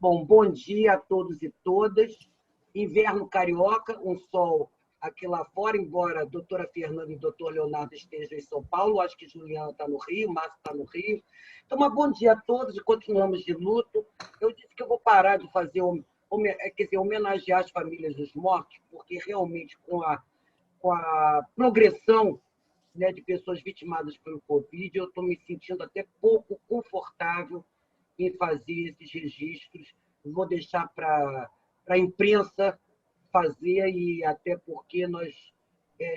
Bom, bom dia a todos e todas. Inverno carioca, um sol aqui lá fora, embora a doutora Fernanda e o doutor Leonardo estejam em São Paulo, acho que Juliana está no Rio, Márcio está no Rio. Então, bom dia a todos e continuamos de luto. Eu disse que eu vou parar de fazer, quer dizer, homenagear as famílias dos mortos, porque realmente com a progressão, né, de pessoas vitimadas pelo Covid, eu estou me sentindo até pouco confortável em fazer esses registros. Vou deixar para a imprensa fazer, e até porque nós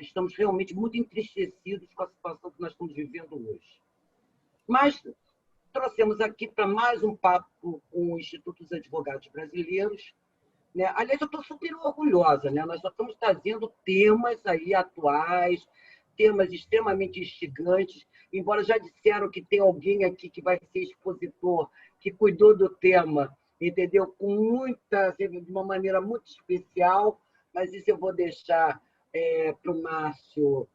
estamos realmente muito entristecidos com a situação que nós estamos vivendo hoje. Mas trouxemos aqui para mais um papo com o Instituto dos Advogados Brasileiros. Né? Aliás, eu estou super orgulhosa, né? Nós só estamos trazendo temas aí atuais, temas extremamente instigantes, embora já disseram que tem alguém aqui que vai ser expositor, que cuidou do tema, entendeu? Com muita, de uma maneira muito especial, mas isso eu vou deixar para o Márcio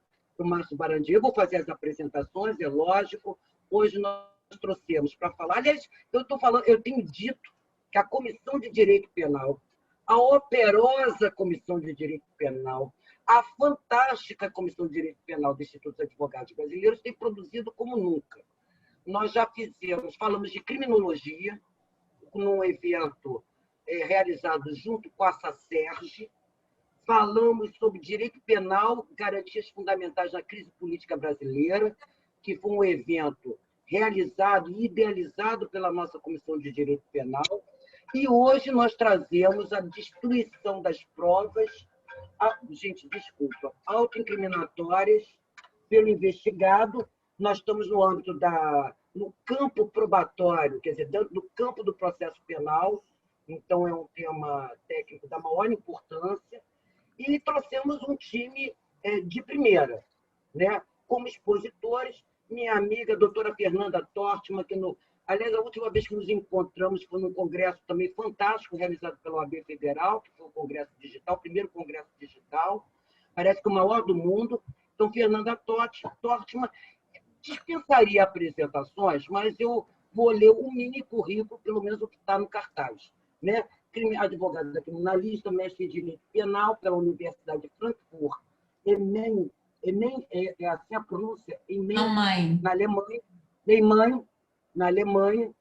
Barandier. Eu vou fazer as apresentações, é lógico. Hoje nós trouxemos para falar. Aliás, eu tenho dito que a Comissão de Direito Penal, a operosa Comissão de Direito Penal, a fantástica Comissão de Direito Penal do Instituto dos Advogados Brasileiros tem produzido como nunca. Nós já falamos de criminologia, num evento realizado junto com a SACERJ, falamos sobre direito penal, garantias fundamentais na crise política brasileira, que foi um evento realizado e idealizado pela nossa Comissão de Direito Penal, e hoje nós trazemos a destruição das provas, autoincriminatórias pelo investigado. Nós estamos no âmbito no campo probatório, quer dizer, dentro do campo do processo penal, então é um tema técnico da maior importância, e trouxemos um time de primeira, né? Como expositores, minha amiga, a doutora Fernanda Tortman, aliás, a última vez que nos encontramos foi num congresso também fantástico, realizado pela OAB Federal, que foi o Congresso Digital, o primeiro Congresso Digital, parece que o maior do mundo. Então, Fernanda Tortman dispensaria apresentações, mas eu vou ler um mini currículo, pelo menos o que está no cartaz. Né? Advogada criminalista, mestre em Direito Penal pela Universidade de Frankfurt, é assim a pronúncia, na Alemanha,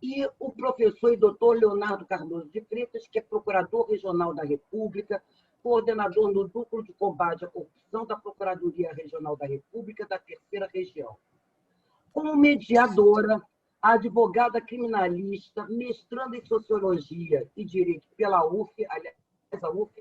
e o professor e doutor Leonardo Cardoso de Freitas, que é procurador regional da República, coordenador no Núcleo de Combate à Corrupção da Procuradoria Regional da República da Terceira Região. Como mediadora, a advogada criminalista, mestranda em Sociologia e Direito pela UF, aliás, a UF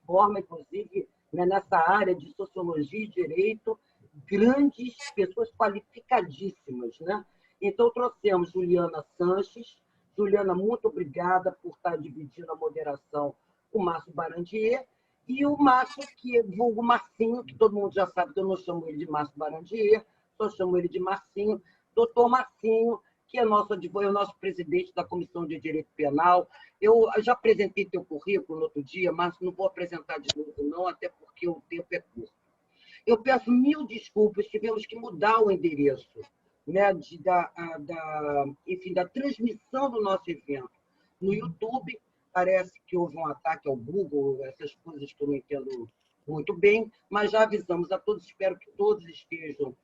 forma, inclusive, né, nessa área de Sociologia e Direito, grandes pessoas qualificadíssimas, né? Então, trouxemos Juliana Sanches. Juliana, muito obrigada por estar dividindo a moderação com o Márcio Barandier. E o Márcio, que é vulgo Marcinho, que todo mundo já sabe que eu não chamo ele de Márcio Barandier, só chamo ele de Marcinho. Doutor Marcinho, que é o nosso presidente da Comissão de Direito Penal. Eu já apresentei teu currículo no outro dia, Márcio, não vou apresentar de novo, não, até porque o tempo é curto. Eu peço mil desculpas, tivemos que mudar o endereço, né, da transmissão do nosso evento no YouTube. Parece que houve um ataque ao Google, essas coisas que eu não entendo muito bem, mas já avisamos a todos, espero que todos estejam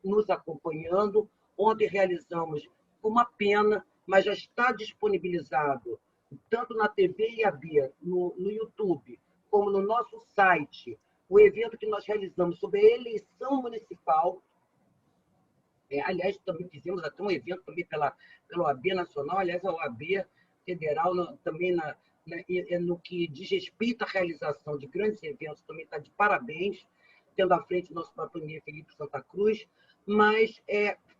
nos acompanhando. Ontem realizamos, uma pena, mas já está disponibilizado, tanto na TV IAB, no YouTube, como no nosso site, o evento que nós realizamos sobre a eleição municipal. Aliás, também fizemos até um evento também pela OAB Nacional, aliás, a OAB Federal também no que diz respeito à realização de grandes eventos, também está de parabéns, tendo à frente o nosso próprio primeiro Felipe Santa Cruz, mas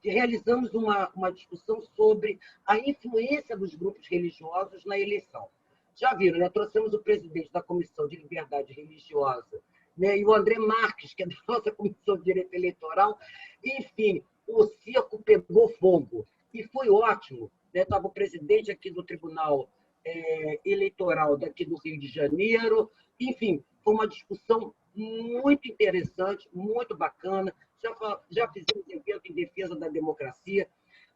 realizamos uma discussão sobre a influência dos grupos religiosos na eleição. Já viram, né? Trouxemos o presidente da Comissão de Liberdade Religiosa, né? E o André Marques, que é da nossa Comissão de Direito Eleitoral. Enfim, o circo pegou fogo, e foi ótimo. Estava o presidente aqui do Tribunal Eleitoral daqui do Rio de Janeiro. Enfim, foi uma discussão muito interessante, muito bacana. Já fizemos evento em defesa da democracia.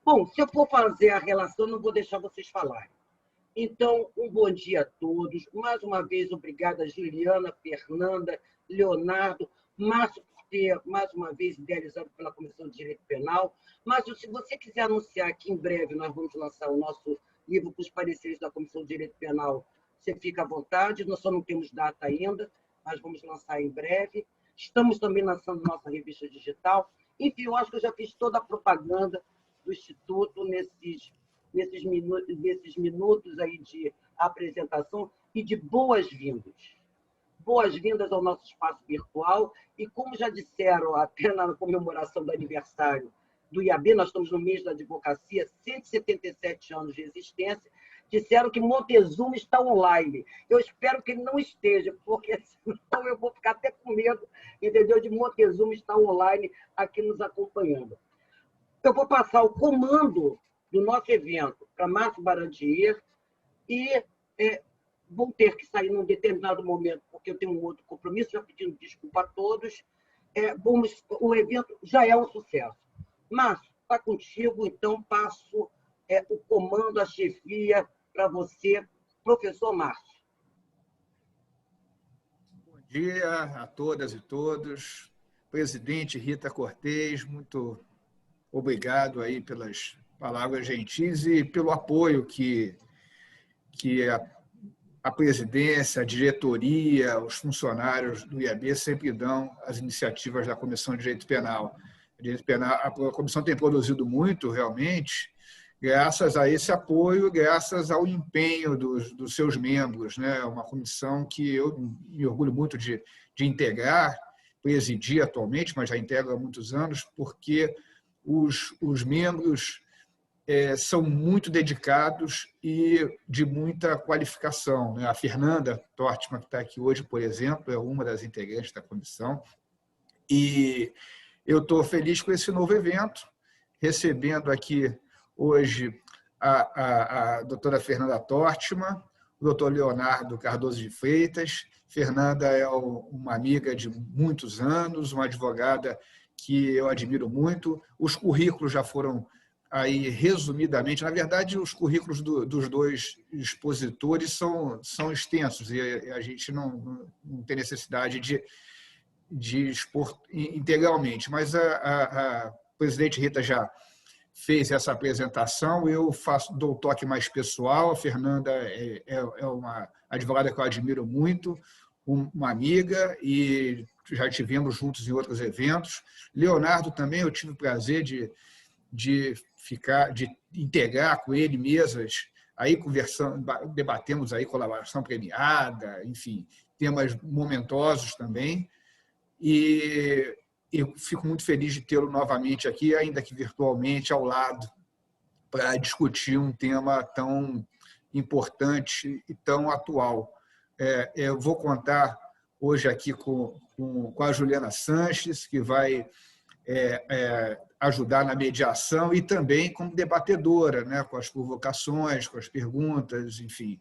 Bom, se eu for fazer a relação, não vou deixar vocês falarem. Então, um bom dia a todos. Mais uma vez, obrigada, Juliana, Fernanda, Leonardo, Márcio, por ter, mais uma vez, idealizado pela Comissão de Direito Penal. Márcio, se você quiser anunciar que em breve nós vamos lançar o nosso livro com os pareceres da Comissão de Direito Penal, você fica à vontade. Nós só não temos data ainda, mas vamos lançar em breve. Estamos também lançando nossa revista digital. Enfim, eu acho que eu já fiz toda a propaganda do Instituto nesses minutos aí de apresentação e de boas-vindas. Boas-vindas ao nosso espaço virtual. E, como já disseram até na comemoração do aniversário do IAB, nós estamos no mês da advocacia, 177 anos de existência, disseram que Montezuma está online. Eu espero que ele não esteja, porque senão eu vou ficar até com medo, entendeu, de Montezuma estar online aqui nos acompanhando. Eu vou passar o comando do nosso evento para Márcio Barandier e vou ter que sair num determinado momento, porque eu tenho um outro compromisso, já pedindo desculpa a todos. O evento já é um sucesso. Márcio, está contigo, então passo o comando, a chefia para você, professor Márcio. Bom dia a todas e todos. Presidente Rita Cortez, muito obrigado aí pelas palavras gentis e pelo apoio que a presidência, a diretoria, os funcionários do IAB sempre dão às iniciativas da Comissão de Direito Penal. A comissão tem produzido muito, realmente, graças a esse apoio, graças ao empenho dos seus membros, né? Uma comissão que eu me orgulho muito de integrar, presidir atualmente, mas já integro há muitos anos, porque os membros são muito dedicados e de muita qualificação, né? A Fernanda Tortman, que está aqui hoje, por exemplo, é uma das integrantes da comissão, e eu estou feliz com esse novo evento, recebendo aqui hoje a doutora Fernanda Tortman, o doutor Leonardo Cardoso de Freitas. Fernanda é uma amiga de muitos anos, uma advogada que eu admiro muito. Os currículos já foram aí resumidamente, na verdade, os currículos dos dois expositores são extensos e a gente não tem necessidade de expor integralmente, mas a presidente Rita já fez essa apresentação, eu dou o toque mais pessoal. A Fernanda é uma advogada que eu admiro muito, uma amiga, e já estivemos juntos em outros eventos. Leonardo também, eu tive o prazer de integrar com ele mesas, aí conversando, debatemos aí colaboração premiada, enfim, temas momentosos também, e eu fico muito feliz de tê-lo novamente aqui, ainda que virtualmente, ao lado, para discutir um tema tão importante e tão atual. Eu vou contar hoje aqui com a Juliana Sanches, que vai ajudar na mediação e também como debatedora, né, com as provocações, com as perguntas, enfim.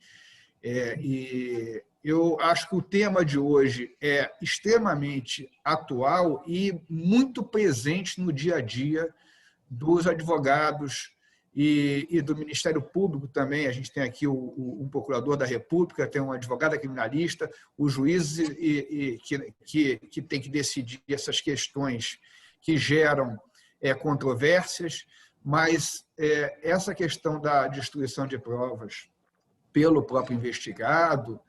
E eu acho que o tema de hoje é extremamente atual e muito presente no dia a dia dos advogados e do Ministério Público também. A gente tem aqui um procurador da República, tem um advogado criminalista, os juízes que tem que decidir essas questões que geram controvérsias, mas essa questão da destruição de provas pelo próprio investigado,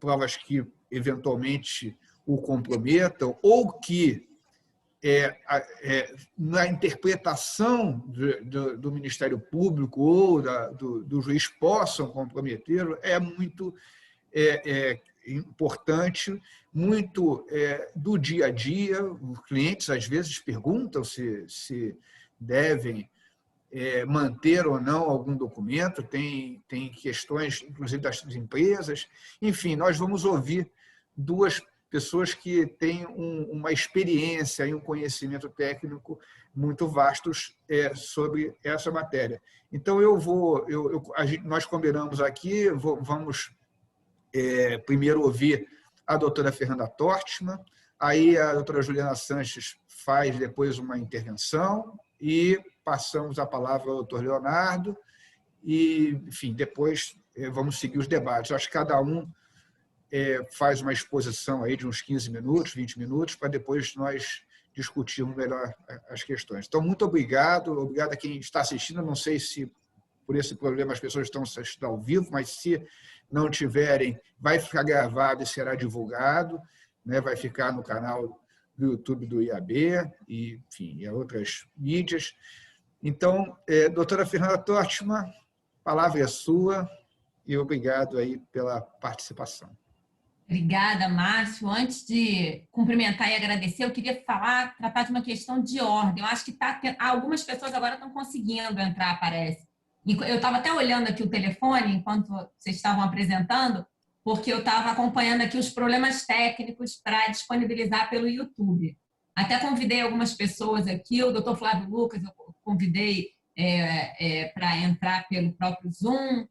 provas que eventualmente o comprometam ou que na interpretação do Ministério Público ou do juiz possam comprometê-lo, é muito importante, muito do dia a dia. Os clientes, às vezes, perguntam se devem manter ou não algum documento, tem questões, inclusive, das empresas. Enfim, nós vamos ouvir duas pessoas que têm uma experiência e um conhecimento técnico muito vastos sobre essa matéria. Então, nós combinamos aqui, vamos primeiro ouvir a doutora Fernanda Tortman, aí a doutora Juliana Sanches faz depois uma intervenção e passamos a palavra ao doutor Leonardo e, enfim, depois vamos seguir os debates. Acho que cada um faz uma exposição aí de uns 15 minutos, 20 minutos, para depois nós discutirmos melhor as questões. Então, muito obrigado a quem está assistindo. Não sei se por esse problema as pessoas estão assistindo ao vivo, mas se não tiverem, vai ficar gravado e será divulgado, né? Vai ficar no canal do YouTube do IAB e, enfim, outras mídias. Então, doutora Fernanda Tortman, a palavra é sua e obrigado aí pela participação. Obrigada, Márcio. Antes de cumprimentar e agradecer, eu queria tratar de uma questão de ordem. Eu acho que algumas pessoas agora estão conseguindo entrar, parece. Eu estava até olhando aqui o telefone enquanto vocês estavam apresentando, porque eu estava acompanhando aqui os problemas técnicos para disponibilizar pelo YouTube. Até convidei algumas pessoas aqui, o Dr. Flávio Lucas, eu convidei para entrar pelo próprio Zoom,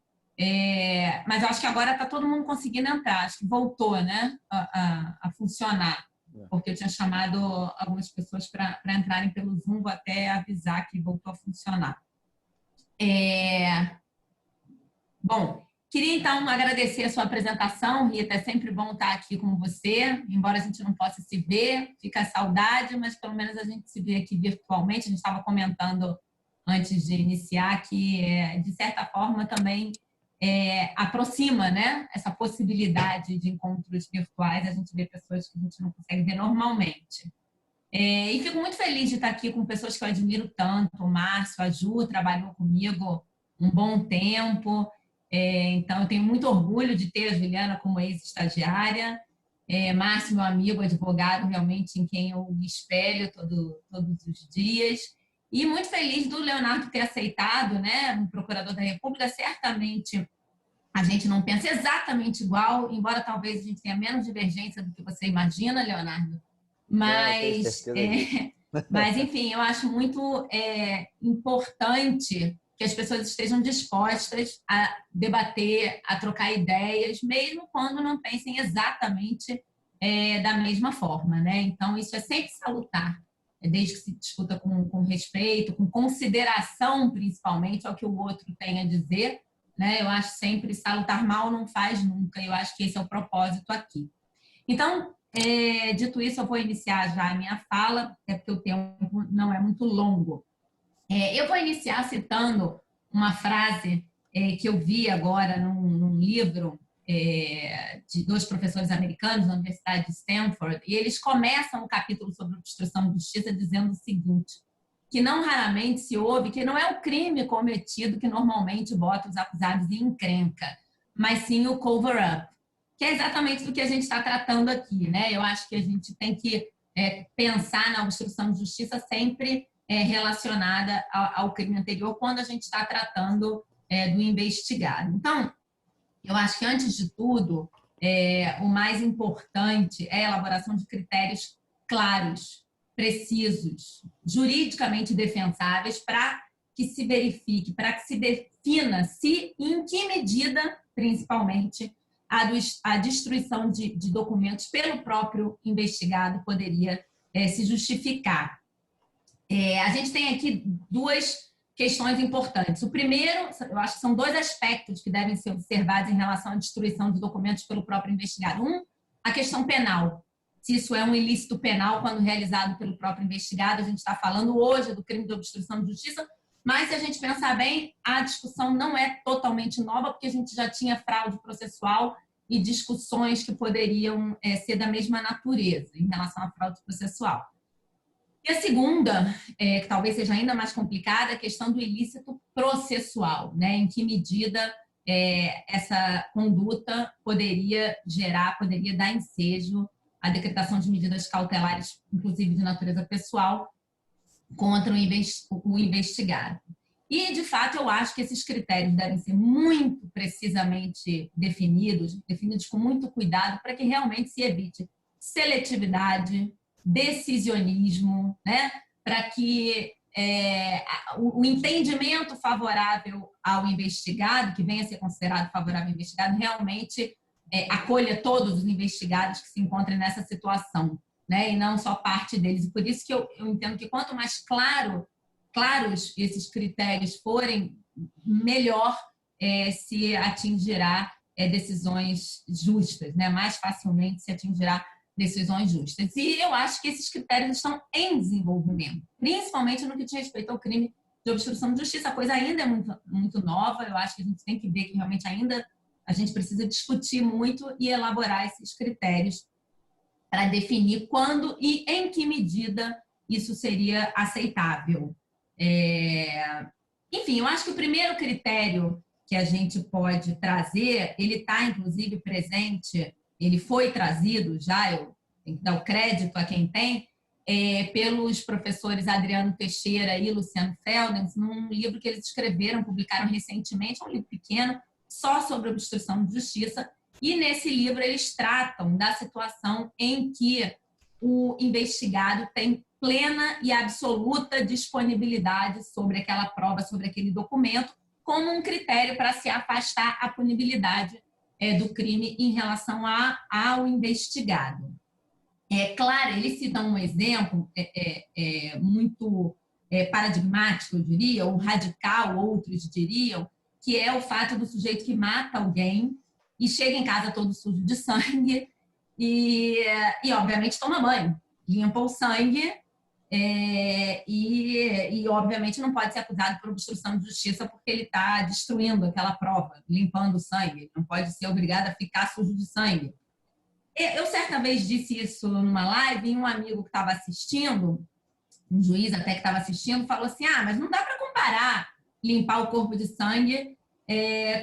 mas eu acho que agora está todo mundo conseguindo entrar, acho que voltou, né, a funcionar, porque eu tinha chamado algumas pessoas para entrarem pelo Zoom, vou até avisar que voltou a funcionar. Bom, queria então agradecer a sua apresentação, Rita, é sempre bom estar aqui com você, embora a gente não possa se ver, fica a saudade, mas pelo menos a gente se vê aqui virtualmente. A gente estava comentando antes de iniciar que, de certa forma, também aproxima, né, essa possibilidade de encontros virtuais, a gente vê pessoas que a gente não consegue ver normalmente. E fico muito feliz de estar aqui com pessoas que eu admiro tanto, o Márcio, a Ju, trabalhou comigo um bom tempo, então eu tenho muito orgulho de ter a Juliana como ex-estagiária, Márcio, meu amigo, advogado, realmente em quem eu me espelho todos os dias, e muito feliz do Leonardo ter aceitado, né, um procurador da República. Certamente a gente não pensa exatamente igual, embora talvez a gente tenha menos divergência do que você imagina, Leonardo. Mas, mas enfim, eu acho muito importante que as pessoas estejam dispostas a debater, a trocar ideias, mesmo quando não pensem exatamente da mesma forma, né? Então, isso é sempre salutar, desde que se discuta com respeito, com consideração, principalmente, ao que o outro tem a dizer, né? Eu acho sempre salutar mal não faz nunca, eu acho que esse é o propósito aqui. Então, dito isso, eu vou iniciar já a minha fala, até porque o tempo não é muito longo. Eu vou iniciar citando uma frase que eu vi agora num livro de 2 professores americanos da Universidade de Stanford, e eles começam o capítulo sobre obstrução de justiça dizendo o seguinte, que não raramente se ouve que não é o crime cometido que normalmente bota os acusados em encrenca, mas sim o cover-up, que é exatamente do que a gente está tratando aqui, né? Eu acho que a gente tem que pensar na obstrução de justiça sempre relacionada ao crime anterior, quando a gente está tratando do investigado. Então, eu acho que, antes de tudo, o mais importante é a elaboração de critérios claros, precisos, juridicamente defensáveis, para que se verifique, para que se defina se, em que medida, principalmente, a destruição de documentos pelo próprio investigado poderia se justificar. A gente tem aqui 2 questões importantes. O primeiro, eu acho que são 2 aspectos que devem ser observados em relação à destruição de documentos pelo próprio investigado. A questão penal. Se isso é um ilícito penal quando realizado pelo próprio investigado, a gente está falando hoje do crime de obstrução de justiça, mas se a gente pensar bem, a discussão não é totalmente nova, porque a gente já tinha fraude processual e discussões que poderiam ser da mesma natureza em relação à fraude processual. E a segunda, que talvez seja ainda mais complicada, é a questão do ilícito processual, né? Em que medida essa conduta poderia dar ensejo à decretação de medidas cautelares, inclusive de natureza pessoal, contra o investigado. E, de fato, eu acho que esses critérios devem ser muito precisamente definidos com muito cuidado, para que realmente se evite seletividade, decisionismo, né? Para que o entendimento favorável ao investigado, que venha a ser considerado favorável ao investigado, realmente acolha todos os investigados que se encontrem nessa situação, né? E não só parte deles. E por isso que eu entendo que quanto mais claros esses critérios forem, melhor se atingirá decisões justas, né? Mais facilmente se atingirá decisões justas. E eu acho que esses critérios estão em desenvolvimento, principalmente no que diz respeito ao crime de obstrução de justiça. A coisa ainda é muito, muito nova, eu acho que a gente tem que ver que realmente ainda a gente precisa discutir muito e elaborar esses critérios para definir quando e em que medida isso seria aceitável. Enfim, eu acho que o primeiro critério que a gente pode trazer, ele está, inclusive, presente, ele foi trazido já, eu tenho que dar o crédito a quem tem, pelos professores Adriano Teixeira e Luciano Feldens, num livro que eles escreveram, publicaram recentemente, um livro pequeno, só sobre obstrução de justiça, e nesse livro eles tratam da situação em que o investigado tem plena e absoluta disponibilidade sobre aquela prova, sobre aquele documento, como um critério para se afastar a punibilidade do crime em relação ao investigado. Claro, eles citam um exemplo muito paradigmático, eu diria, ou radical, outros diriam, que é o fato do sujeito que mata alguém e chega em casa todo sujo de sangue e obviamente, toma banho, limpa o sangue e, obviamente, não pode ser acusado por obstrução de justiça porque ele está destruindo aquela prova, limpando o sangue. Não pode ser obrigado a ficar sujo de sangue. Eu, certa vez, disse isso numa live e um amigo que estava assistindo, um juiz até que estava assistindo, falou assim, mas não dá para comparar limpar o corpo de sangue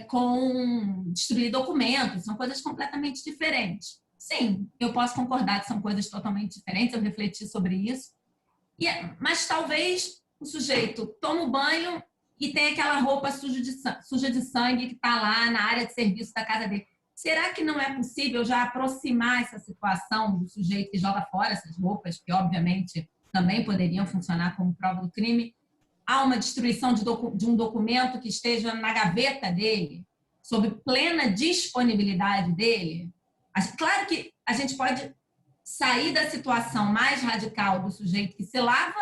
com destruir documentos, são coisas completamente diferentes. Sim, eu posso concordar que são coisas totalmente diferentes, eu refleti sobre isso, mas talvez o sujeito toma o banho e tem aquela roupa suja de sangue que está lá na área de serviço da casa dele. Será que não é possível já aproximar essa situação do sujeito que joga fora essas roupas, que obviamente também poderiam funcionar como prova do crime, a uma destruição de um documento que esteja na gaveta dele, sob plena disponibilidade dele? Claro que a gente pode sair da situação mais radical do sujeito que se lava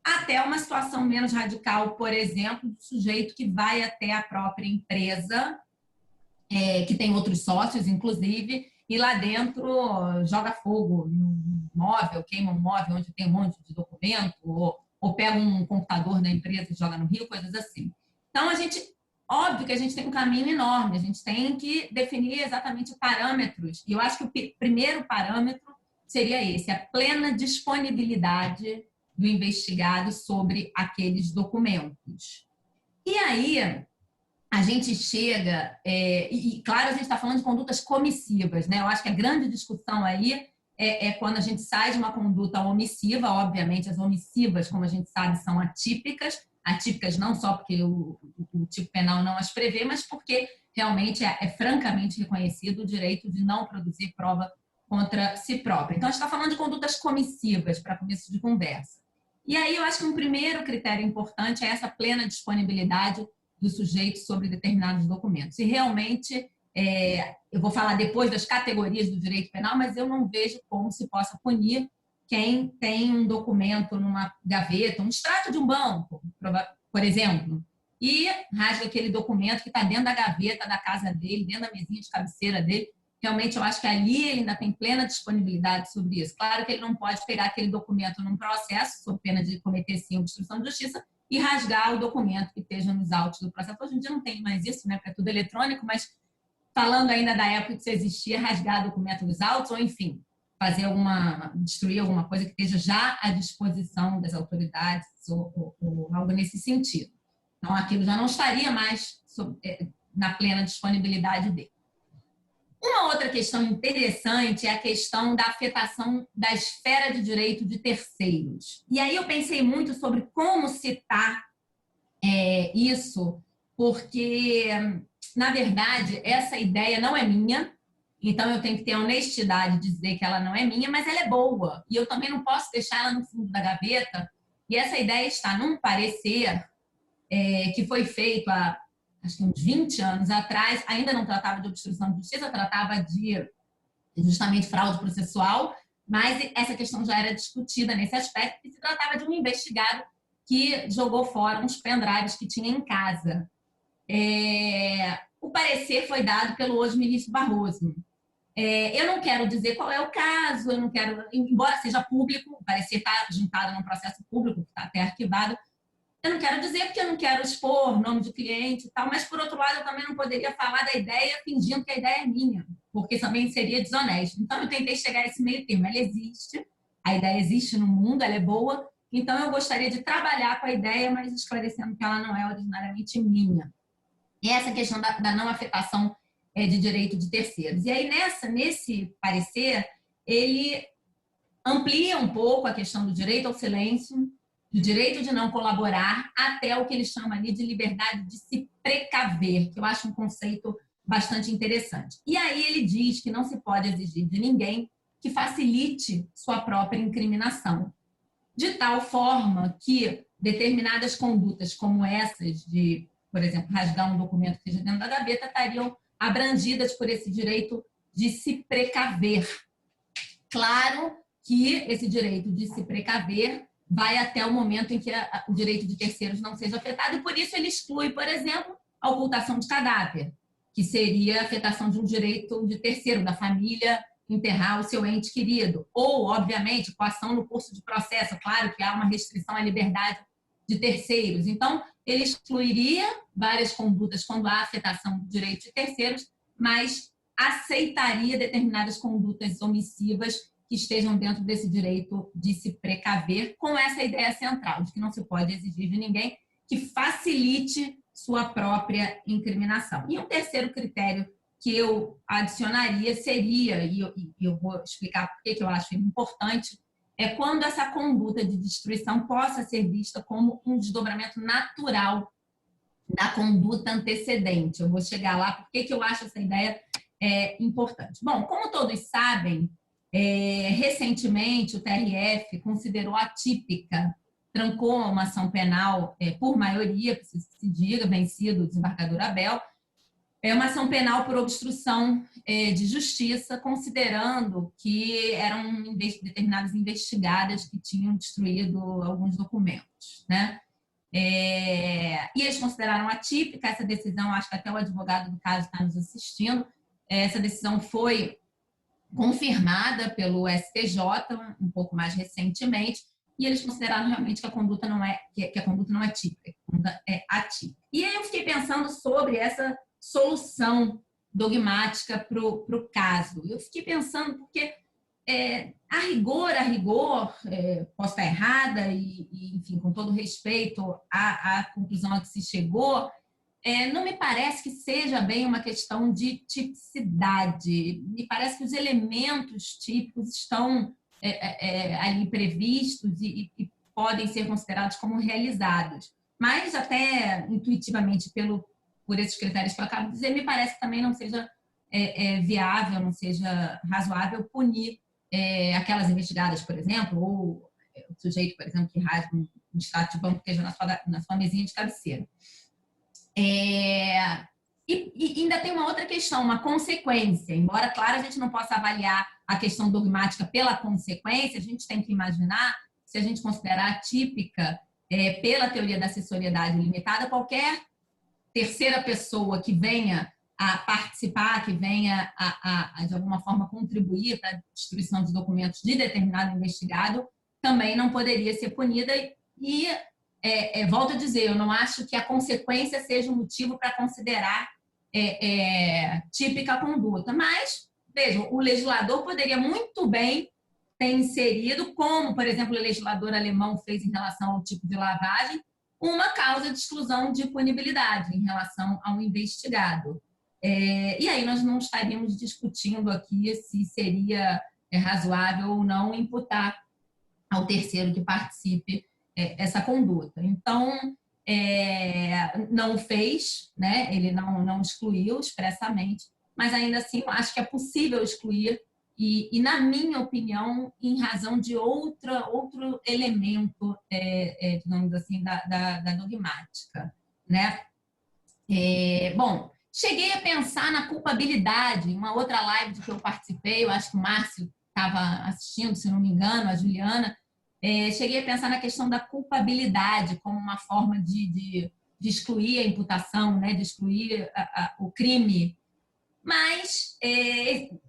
até uma situação menos radical, por exemplo, do sujeito que vai até a própria empresa, que tem outros sócios, inclusive, e lá dentro joga fogo no móvel, queima um móvel onde tem um monte de documento, ou pega um computador da empresa e joga no rio, coisas assim. Então, óbvio que a gente tem um caminho enorme, a gente tem que definir exatamente parâmetros, e eu acho que o primeiro parâmetro seria esse, a plena disponibilidade do investigado sobre aqueles documentos. E aí, a gente chega, e claro, a gente está falando de condutas comissivas, né? Eu acho que a grande discussão aí é quando a gente sai de uma conduta omissiva, obviamente as omissivas, como a gente sabe, são atípicas não só porque o tipo penal não as prevê, mas porque realmente é francamente reconhecido o direito de não produzir prova contra si próprio. Então, a gente está falando de condutas comissivas para começo de conversa. E aí, eu acho que um primeiro critério importante é essa plena disponibilidade do sujeito sobre determinados documentos. E realmente, eu vou falar depois das categorias do direito penal, mas eu não vejo como se possa punir quem tem um documento numa gaveta, um extrato de um banco, por exemplo, e rasga aquele documento que está dentro da gaveta da casa dele, dentro da mesinha de cabeceira dele. Realmente, eu acho que ali ele ainda tem plena disponibilidade sobre isso. Claro que ele não pode pegar aquele documento num processo, sob pena de cometer, sim, obstrução de justiça, e rasgar o documento que esteja nos autos do processo. Hoje em dia não tem mais isso, né? Porque é tudo eletrônico, mas falando ainda da época que isso existia, rasgar documento nos autos, ou enfim, destruir alguma coisa que esteja já à disposição das autoridades, ou algo nesse sentido. Então, aquilo já não estaria mais na plena disponibilidade dele. Uma outra questão interessante é a questão da afetação da esfera de direito de terceiros. E aí eu pensei muito sobre como citar isso, porque, na verdade, essa ideia não é minha, então eu tenho que ter a honestidade de dizer que ela não é minha, mas ela é boa, e eu também não posso deixar ela no fundo da gaveta, e essa ideia está num parecer que foi feito há acho que uns 20 anos atrás, ainda não tratava de obstrução de justiça, tratava de justamente fraude processual, mas essa questão já era discutida nesse aspecto, e se tratava de um investigado que jogou fora uns pendrives que tinha em casa. o parecer foi dado pelo hoje ministro Barroso. Eu não quero dizer qual é o caso, eu não quero, embora seja público, o parecer está juntado num processo público, que está até arquivado, eu não quero dizer porque eu não quero expor nome de cliente e tal, mas, por outro lado, eu também não poderia falar da ideia fingindo que a ideia é minha, porque também seria desonesto. Então, eu tentei chegar a esse meio termo. Ela existe, a ideia existe no mundo, ela é boa, então eu gostaria de trabalhar com a ideia, mas esclarecendo que ela não é originariamente minha. E essa questão da não afetação de direito de terceiros. E aí, nesse parecer, ele amplia um pouco a questão do direito ao silêncio, do direito de não colaborar, até o que ele chama ali de liberdade de se precaver, que eu acho um conceito bastante interessante. E aí ele diz que não se pode exigir de ninguém que facilite sua própria incriminação, de tal forma que determinadas condutas como essas de, por exemplo, rasgar um documento que esteja dentro da gaveta, estariam abrangidas por esse direito de se precaver. Claro que esse direito de se precaver vai até o momento em que o direito de terceiros não seja afetado, e por isso ele exclui, por exemplo, a ocultação de cadáver, que seria a afetação de um direito de terceiro, da família, enterrar o seu ente querido. Ou, obviamente, coação no curso de processo, claro que há uma restrição à liberdade de terceiros. Então, ele excluiria várias condutas quando há afetação do direito de terceiros, mas aceitaria determinadas condutas omissivas que estejam dentro desse direito de se precaver, com essa ideia central de que não se pode exigir de ninguém que facilite sua própria incriminação. E um terceiro critério que eu adicionaria seria, e eu vou explicar por que eu acho importante, é quando essa conduta de destruição possa ser vista como um desdobramento natural da conduta antecedente. Eu vou chegar lá, por que eu acho essa ideia importante. Bom, como todos sabem, recentemente o TRF considerou atípica, trancou uma ação penal por maioria, preciso que se diga, vencido o desembargador Abel, uma ação penal por obstrução de justiça, considerando que eram determinadas investigadas que tinham destruído alguns documentos, né? E eles consideraram atípica essa decisão, acho que até o advogado do caso está nos assistindo. Essa decisão foi confirmada pelo STJ um pouco mais recentemente, e eles consideraram realmente que a conduta não é típica, a conduta é atípica. E aí eu fiquei pensando sobre essa solução dogmática para o caso. Eu fiquei pensando porque, a rigor, posso estar errada, e enfim, com todo respeito à conclusão a que se chegou, não me parece que seja bem uma questão de tipicidade. Me parece que os elementos típicos estão ali previstos e podem ser considerados como realizados. Mas, até intuitivamente, por esses critérios que eu acabo de dizer, me parece que também não seja viável, não seja razoável punir aquelas investigadas, por exemplo, ou o sujeito, por exemplo, que rasga um extrato de banco que esteja na sua mesinha de cabeceira. E ainda tem uma outra questão, uma consequência. Embora, claro, a gente não possa avaliar a questão dogmática pela consequência, a gente tem que imaginar, se a gente considerar atípica pela teoria da acessoriedade limitada, qualquer terceira pessoa que venha a participar, que venha a de alguma forma contribuir para a destruição de documentos de determinado investigado, também não poderia ser punida. E volto a dizer, eu não acho que a consequência seja um motivo para considerar típica a conduta, mas, vejam, o legislador poderia muito bem ter inserido, como, por exemplo, o legislador alemão fez em relação ao tipo de lavagem, uma causa de exclusão de punibilidade em relação ao investigado. E aí nós não estaríamos discutindo aqui se seria razoável ou não imputar ao terceiro que participe essa conduta. Então, não fez, né? Ele não excluiu expressamente, mas ainda assim eu acho que é possível excluir e na minha opinião, em razão de outro elemento, digamos assim, da dogmática, né? Bom, cheguei a pensar na culpabilidade, em uma outra live de que eu participei, eu acho que o Márcio estava assistindo, se não me engano, a Juliana. Cheguei a pensar na questão da culpabilidade como uma forma de excluir a imputação, né, de excluir o crime. Mas,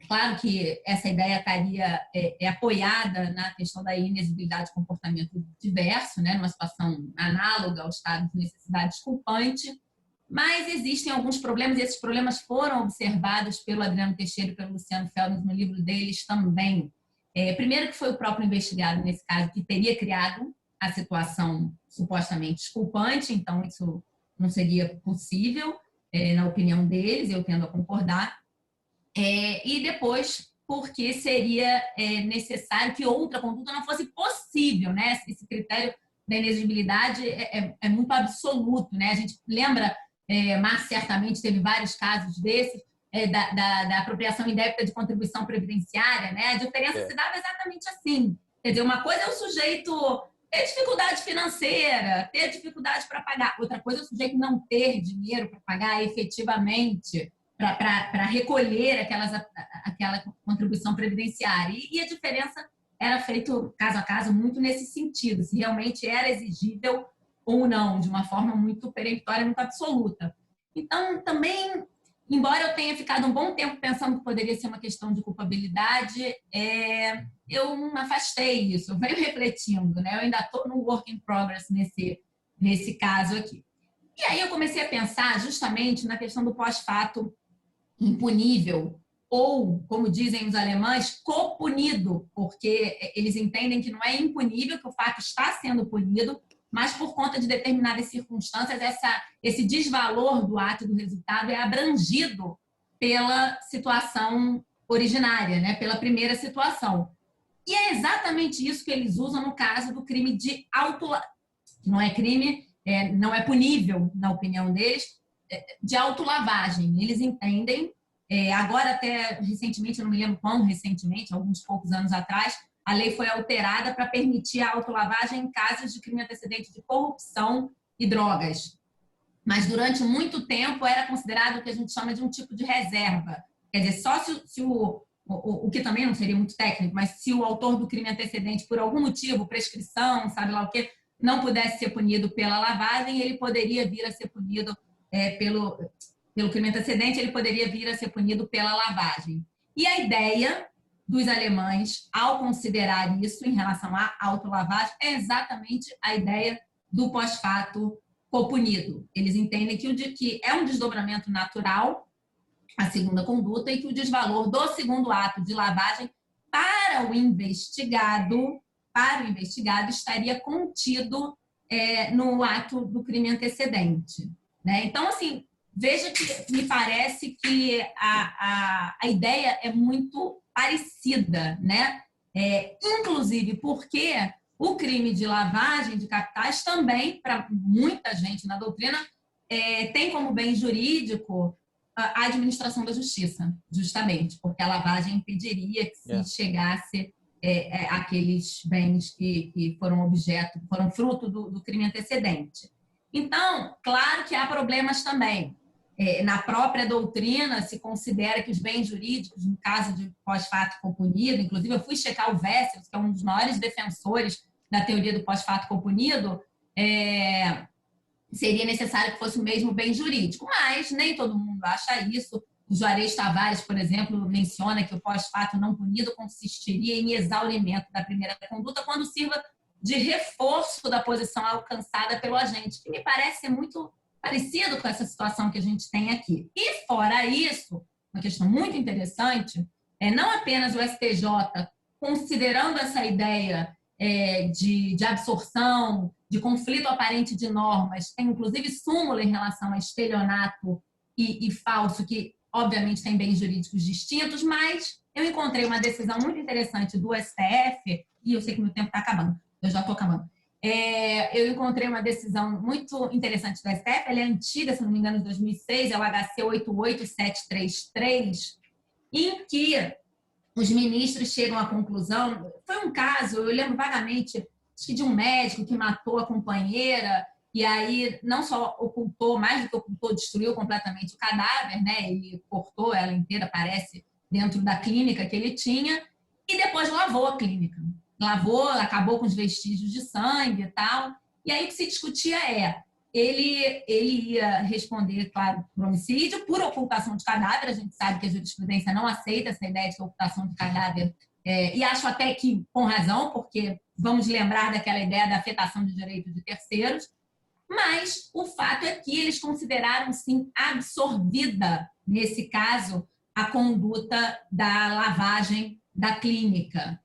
claro que essa ideia estaria apoiada na questão da inexigibilidade de comportamento diverso, né, numa situação análoga ao estado de necessidade desculpante, mas existem alguns problemas, e esses problemas foram observados pelo Adriano Teixeira e pelo Luciano Feldman no livro deles também. Primeiro que foi o próprio investigado, nesse caso, que teria criado a situação supostamente desculpante, então isso não seria possível, na opinião deles, eu tendo a concordar. E depois, porque seria necessário que outra conduta não fosse possível, né? Esse critério da inexigibilidade é muito absoluto, né? A gente lembra, Márcio certamente teve vários casos desses, da apropriação indébita de contribuição previdenciária, né? A diferença se dava exatamente assim. Quer dizer, uma coisa é o sujeito ter dificuldade financeira, ter dificuldade para pagar. Outra coisa é o sujeito não ter dinheiro para pagar efetivamente, para recolher aquela contribuição previdenciária. E a diferença era feita caso a caso muito nesse sentido, se realmente era exigível ou não, de uma forma muito peremptória, muito absoluta. Então, também, embora eu tenha ficado um bom tempo pensando que poderia ser uma questão de culpabilidade, eu não afastei isso, eu venho refletindo, né? Eu ainda estou no work in progress nesse caso aqui. E aí eu comecei a pensar justamente na questão do pós-fato impunível, ou, como dizem os alemães, copunido, porque eles entendem que não é impunível, que o fato está sendo punido, mas por conta de determinadas circunstâncias, esse desvalor do ato e do resultado é abrangido pela situação originária, né? Pela primeira situação. E é exatamente isso que eles usam no caso do crime de autolavagem. Não é crime, não é punível, na opinião deles, de autolavagem. Eles entendem, agora até recentemente, eu não me lembro quão recentemente, alguns poucos anos atrás, a lei foi alterada para permitir a autolavagem em casos de crime antecedente de corrupção e drogas. Mas durante muito tempo era considerado o que a gente chama de um tipo de reserva. Quer dizer, só se o que também não seria muito técnico, mas se o autor do crime antecedente, por algum motivo, prescrição, sabe lá o quê, não pudesse ser punido pela lavagem, ele poderia vir a ser punido pelo crime antecedente, ele poderia vir a ser punido pela lavagem. E a ideia dos alemães, ao considerar isso em relação à autolavagem, é exatamente a ideia do pós-fato copunido. Eles entendem que é um desdobramento natural a segunda conduta e que o desvalor do segundo ato de lavagem para o investigado estaria contido no ato do crime antecedente, né? Então, assim, veja que me parece que a ideia é muito parecida, né? Inclusive porque o crime de lavagem de capitais também, para muita gente na doutrina, tem como bem jurídico a administração da justiça, justamente, porque a lavagem impediria que se chegasse aqueles bens que foram fruto do crime antecedente. Então, claro que há problemas também. Na própria doutrina, se considera que os bens jurídicos, no caso de pós-fato compunido, inclusive eu fui checar o Wessels, que é um dos maiores defensores da teoria do pós-fato compunido, seria necessário que fosse o mesmo bem jurídico, mas nem todo mundo acha isso. O Juarez Tavares, por exemplo, menciona que o pós-fato não punido consistiria em exaurimento da primeira conduta quando sirva de reforço da posição alcançada pelo agente, que me parece ser muito parecido com essa situação que a gente tem aqui. E, fora isso, uma questão muito interessante, não apenas o STJ, considerando essa ideia de absorção, de conflito aparente de normas, tem inclusive súmula em relação a estelionato e falso, que obviamente tem bens jurídicos distintos, mas eu encontrei uma decisão muito interessante do STF, e eu sei que meu tempo está acabando, eu já estou acabando. Eu encontrei uma decisão muito interessante do STF, ela é antiga, se não me engano, de 2006, é o HC 88733, em que os ministros chegam à conclusão, foi um caso, eu lembro vagamente, acho que de um médico que matou a companheira, e aí não só ocultou, mais do que ocultou, destruiu completamente o cadáver, né? Ele cortou ela inteira, parece, dentro da clínica que ele tinha, e depois lavou a clínica. Lavou, acabou com os vestígios de sangue e tal. E aí o que se discutia ele ia responder, claro, por homicídio, por ocultação de cadáver. A gente sabe que a jurisprudência não aceita essa ideia de que ocultação de cadáver, e acho até que com razão, porque vamos lembrar daquela ideia da afetação de direitos de terceiros, mas o fato é que eles consideraram, sim, absorvida, nesse caso, a conduta da lavagem da clínica,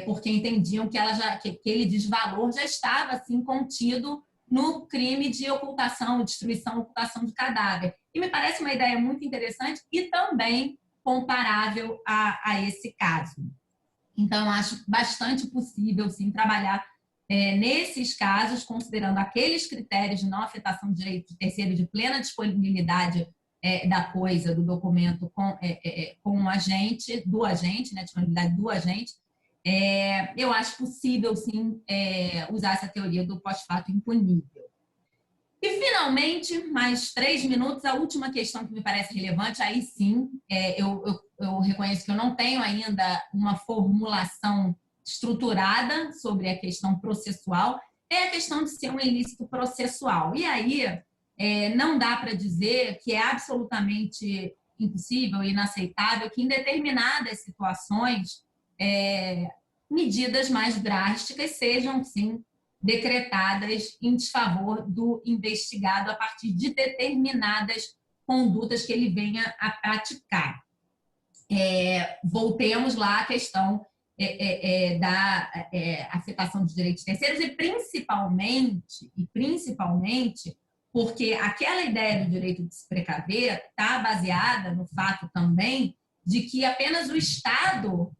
porque entendiam que aquele desvalor já estava assim, contido no crime de ocultação, destruição, ocultação de cadáver. E me parece uma ideia muito interessante e também comparável a esse caso. Então, acho bastante possível, sim, trabalhar nesses casos, considerando aqueles critérios de não afetação de direito de terceiro, de plena disponibilidade da coisa, do documento com o agente, do agente, né, disponibilidade do agente. Eu acho possível, sim, usar essa teoria do pós-fato impunível. E, finalmente, mais 3 minutos, a última questão que me parece relevante, aí sim, eu reconheço que eu não tenho ainda uma formulação estruturada sobre a questão processual, é a questão de ser um ilícito processual. E aí, não dá para dizer que é absolutamente impossível e inaceitável que, em determinadas situações, medidas mais drásticas sejam, sim, decretadas em desfavor do investigado a partir de determinadas condutas que ele venha a praticar. Voltemos lá à questão da afetação dos direitos terceiros e principalmente porque aquela ideia do direito de se precaver está baseada no fato também de que apenas o Estado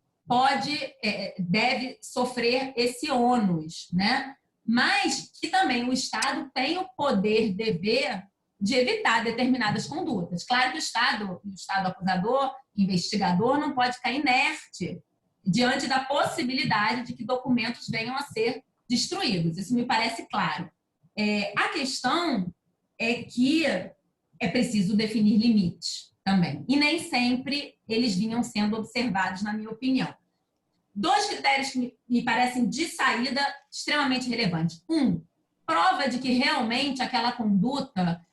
deve sofrer esse ônus, né? Mas que também o Estado tem o poder-dever de evitar determinadas condutas. Claro que o Estado acusador, investigador, não pode ficar inerte diante da possibilidade de que documentos venham a ser destruídos. Isso me parece claro. A questão é que é preciso definir limites também. E nem sempre eles vinham sendo observados, na minha opinião. 2 critérios que me parecem de saída extremamente relevantes. 1, prova de que realmente aquela conduta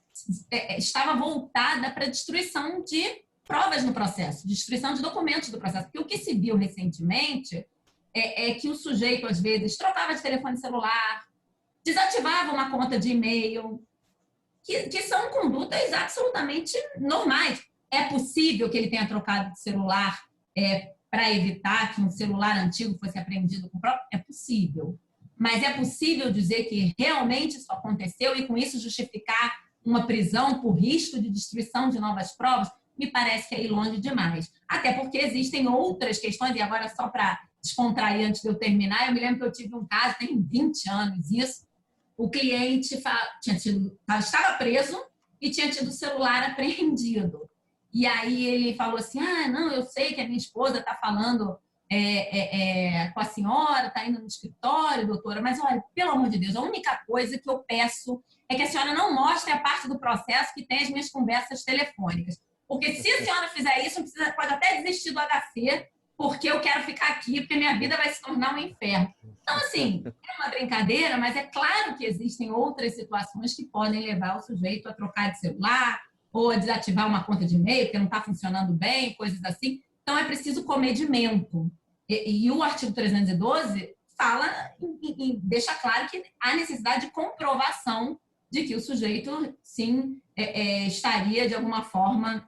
estava voltada para a destruição de provas no processo, destruição de documentos do processo. Porque o que se viu recentemente é que o sujeito, às vezes, trocava de telefone celular, desativava uma conta de e-mail, que são condutas absolutamente normais. É possível que ele tenha trocado de celular para evitar que um celular antigo fosse apreendido com prova? É possível. Mas é possível dizer que realmente isso aconteceu e, com isso, justificar uma prisão por risco de destruição de novas provas? Me parece que é ir longe demais. Até porque existem outras questões, e agora só para descontrair antes de eu terminar, eu me lembro que eu tive um caso, tem 20 anos isso, o cliente estava preso e tinha tido o celular apreendido. E aí ele falou assim, não, eu sei que a minha esposa está falando com a senhora, está indo no escritório, doutora, mas olha, pelo amor de Deus, a única coisa que eu peço é que a senhora não mostre a parte do processo que tem as minhas conversas telefônicas. Porque se a senhora fizer isso, pode até desistir do HC, porque eu quero ficar aqui, porque minha vida vai se tornar um inferno. Então, assim, é uma brincadeira, mas é claro que existem outras situações que podem levar o sujeito a trocar de celular ou a desativar uma conta de e-mail, porque não está funcionando bem, coisas assim. Então, é preciso comedimento. E o artigo 312 fala e deixa claro que há necessidade de comprovação de que o sujeito, sim, estaria, de alguma forma,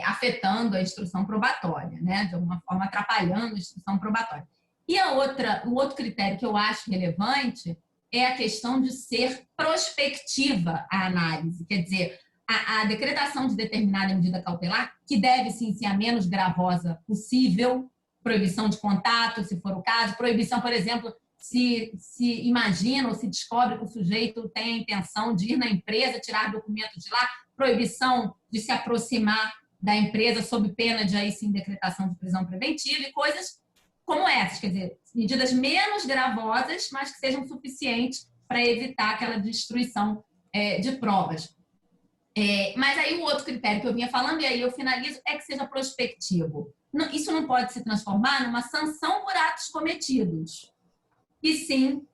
afetando a instrução probatória, né? De alguma forma atrapalhando a instrução probatória. E o outro critério que eu acho relevante é a questão de ser prospectiva a análise. Quer dizer, a decretação de determinada medida cautelar, que deve sim ser a menos gravosa possível, proibição de contato, se for o caso, proibição, por exemplo, se imagina ou se descobre que o sujeito tem a intenção de ir na empresa, tirar documentos de lá, proibição de se aproximar da empresa sob pena de, aí sim, decretação de prisão preventiva e coisas como essas, quer dizer, medidas menos gravosas, mas que sejam suficientes para evitar aquela destruição de provas. Mas aí o outro critério que eu vinha falando, e aí eu finalizo, é que seja prospectivo. Isso não pode se transformar numa sanção por atos cometidos. E sim,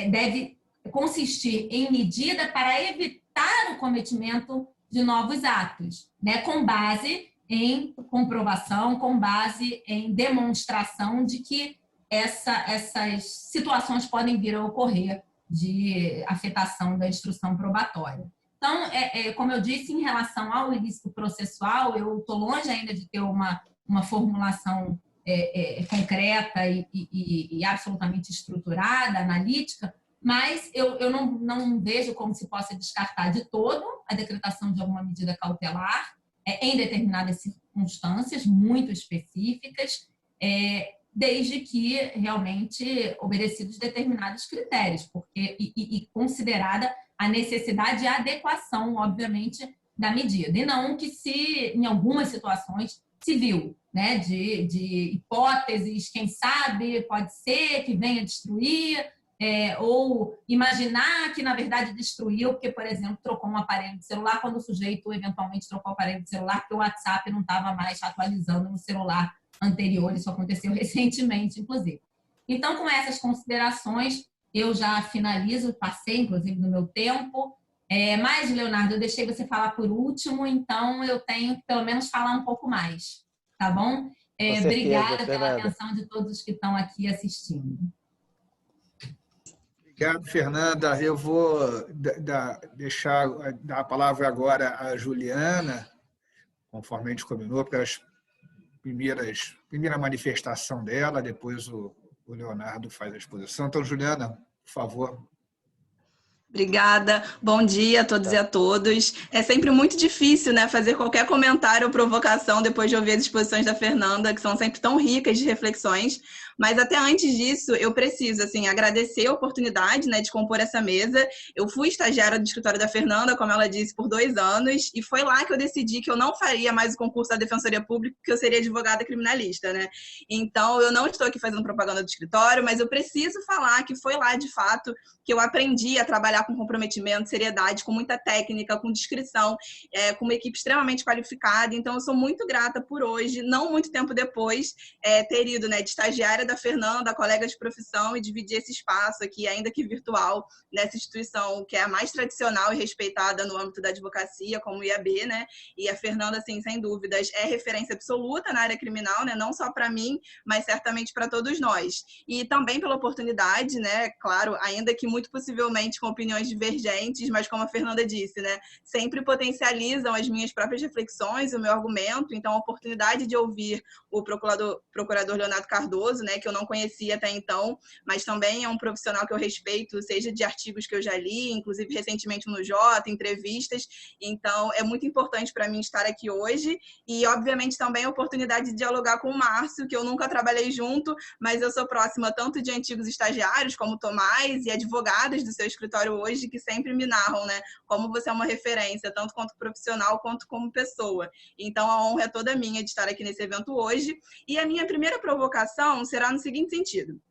deve consistir em medida para evitar o cometimento de novos atos, né, com base em comprovação, com base em demonstração de que essas situações podem vir a ocorrer de afetação da instrução probatória. Então, como eu disse, em relação ao ilícito processual, eu estou longe ainda de ter uma formulação concreta e absolutamente estruturada, analítica, mas eu não vejo como se possa descartar de todo a decretação de alguma medida cautelar em determinadas circunstâncias muito específicas, desde que realmente obedecidos determinados critérios, porque e considerada a necessidade e a adequação, obviamente, da medida, e não que se, em algumas situações, se viu, né, de hipóteses, quem sabe, pode ser que venha destruir, ou imaginar que, na verdade, destruiu, porque, por exemplo, trocou um aparelho de celular, quando o sujeito eventualmente trocou o aparelho de celular, porque o WhatsApp não estava mais atualizando no celular anterior, isso aconteceu recentemente, inclusive. Então, com essas considerações, eu já finalizo, passei, inclusive, no meu tempo. Mas, Leonardo, eu deixei você falar por último, então eu tenho que, pelo menos, falar um pouco mais, tá bom? Obrigada pela atenção de todos que estão aqui assistindo. Obrigado, Fernanda. Eu vou dar a palavra agora à Juliana, conforme a gente combinou, para as primeira manifestação dela, depois o Leonardo faz a exposição. Então, Juliana, por favor. Obrigada. Bom dia a todos e a todos. É sempre muito difícil, né, fazer qualquer comentário ou provocação depois de ouvir as exposições da Fernanda, que são sempre tão ricas de reflexões. Mas até antes disso, eu preciso agradecer a oportunidade, né, de compor essa mesa. Eu fui estagiária do escritório da Fernanda, como ela disse, por 2 anos, e foi lá que eu decidi que eu não faria mais o concurso da Defensoria Pública, que eu seria advogada criminalista, né? Então, eu não estou aqui fazendo propaganda do escritório, mas eu preciso falar que foi lá, de fato, que eu aprendi a trabalhar com comprometimento, seriedade, com muita técnica, com descrição, com uma equipe extremamente qualificada. Então, eu sou muito grata por hoje, não muito tempo depois, ter ido, né, de estagiária da Fernanda, colega de profissão, e dividir esse espaço aqui, ainda que virtual, nessa instituição que é a mais tradicional e respeitada no âmbito da advocacia, como o IAB, né? E a Fernanda, assim, sem dúvidas, é referência absoluta na área criminal, né? Não só para mim, mas certamente para todos nós. E também pela oportunidade, né? Claro, ainda que muito possivelmente com opiniões divergentes, mas como a Fernanda disse, né? Sempre potencializam as minhas próprias reflexões, o meu argumento. Então, a oportunidade de ouvir o procurador Leonardo Cardoso, né, que eu não conhecia até então, mas também é um profissional que eu respeito, seja de artigos que eu já li, inclusive recentemente no Jota, entrevistas. Então, é muito importante para mim estar aqui hoje e, obviamente, também a oportunidade de dialogar com o Márcio, que eu nunca trabalhei junto, mas eu sou próxima tanto de antigos estagiários, como o Tomás, e advogadas do seu escritório hoje, que sempre me narram, né, como você é uma referência, tanto quanto profissional, quanto como pessoa. Então, a honra é toda minha de estar aqui nesse evento hoje. E a minha primeira provocação será no seguinte sentido.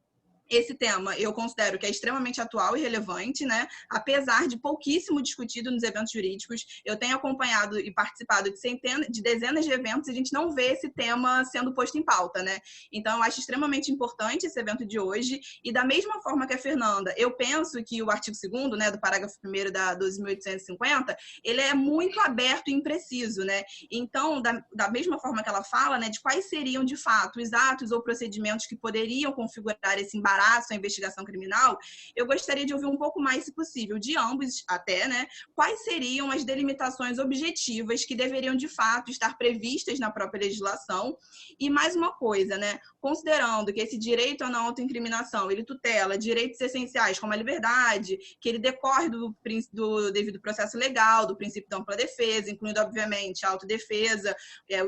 Esse tema eu considero que é extremamente atual e relevante, né? Apesar de pouquíssimo discutido nos eventos jurídicos. Eu tenho acompanhado e participado de dezenas de eventos e a gente não vê esse tema sendo posto em pauta, né? Então, eu acho extremamente importante esse evento de hoje. E da mesma forma que a Fernanda, eu penso que o artigo 2º, né, do parágrafo 1º da 12.850, ele é muito aberto e impreciso, né? Então, da mesma forma que ela fala, né, de quais seriam, de fato, os atos ou procedimentos que poderiam configurar esse embaraço a investigação criminal, eu gostaria de ouvir um pouco mais, se possível, de ambos até, né? Quais seriam as delimitações objetivas que deveriam, de fato, estar previstas na própria legislação? E mais uma coisa, né? Considerando que esse direito à não autoincriminação, ele tutela direitos essenciais como a liberdade, que ele decorre do devido processo legal, do princípio da ampla defesa, incluindo, obviamente, a autodefesa,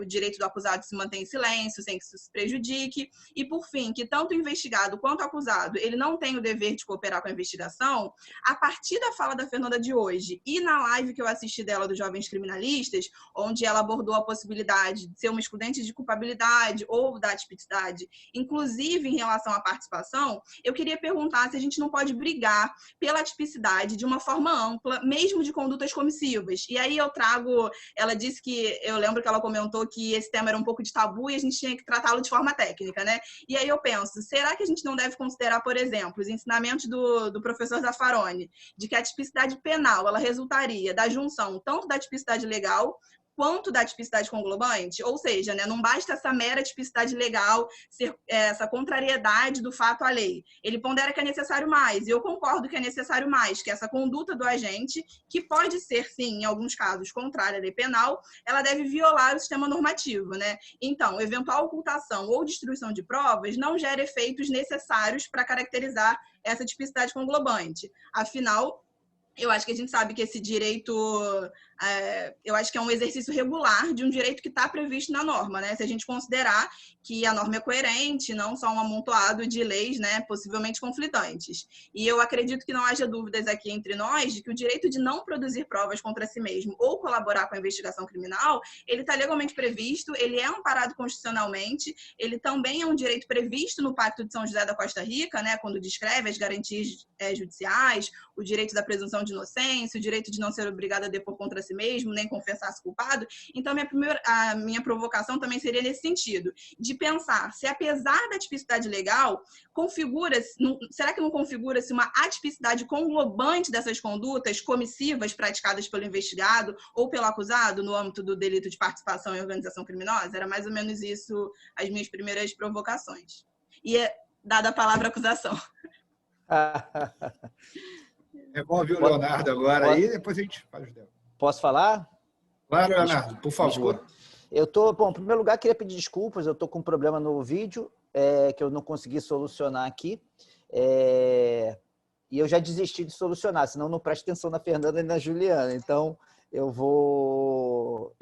o direito do acusado de se manter em silêncio, sem que isso se prejudique, e, por fim, que tanto o investigado quanto o acusado, ele não tem o dever de cooperar com a investigação. A partir da fala da Fernanda de hoje e na live que eu assisti dela dos Jovens Criminalistas, onde ela abordou a possibilidade de ser uma excludente de culpabilidade ou da tipicidade, inclusive em relação à participação, eu queria perguntar se a gente não pode brigar pela tipicidade de uma forma ampla, mesmo de condutas comissivas. E aí eu trago, ela disse que, eu lembro que ela comentou que esse tema era um pouco de tabu e a gente tinha que tratá-lo de forma técnica, né? E aí eu penso, será que a gente não deve considerar, por exemplo, os ensinamentos do professor Zaffaroni, de que a tipicidade penal ela resultaria da junção tanto da tipicidade legal quanto da tipicidade conglobante, ou seja, né, não basta essa mera tipicidade legal, ser essa contrariedade do fato à lei. Ele pondera que é necessário mais, e eu concordo que é necessário mais, que essa conduta do agente, que pode ser, sim, em alguns casos, contrária à lei penal, ela deve violar o sistema normativo, né? Então, eventual ocultação ou destruição de provas não gera efeitos necessários para caracterizar essa tipicidade conglobante. Afinal, eu acho que a gente sabe que esse direito, eu acho que é um exercício regular de um direito que está previsto na norma, né? Se a gente considerar que a norma é coerente, não só um amontoado de leis, né, possivelmente conflitantes. E eu acredito que não haja dúvidas aqui entre nós de que o direito de não produzir provas contra si mesmo ou colaborar com a investigação criminal, ele está legalmente previsto, ele é amparado constitucionalmente, ele também é um direito previsto no Pacto de São José da Costa Rica, né, quando descreve as garantias judiciais, o direito da presunção de inocência, o direito de não ser obrigado a depor contra si mesmo, nem confessar-se culpado. Então, a minha provocação também seria nesse sentido, de pensar se, apesar da tipicidade legal, será que não configura-se uma atipicidade conglobante dessas condutas comissivas praticadas pelo investigado ou pelo acusado no âmbito do delito de participação em organização criminosa? Era mais ou menos isso as minhas primeiras provocações. E dada a palavra acusação. É bom ouvir o Leonardo agora aí, depois a gente faz o dela. Posso falar? Claro, Leonardo, por favor. Bom, em primeiro lugar, queria pedir desculpas, eu estou com um problema no vídeo que eu não consegui solucionar aqui. E eu já desisti de solucionar, senão não presto atenção na Fernanda e na Juliana. Então, eu vou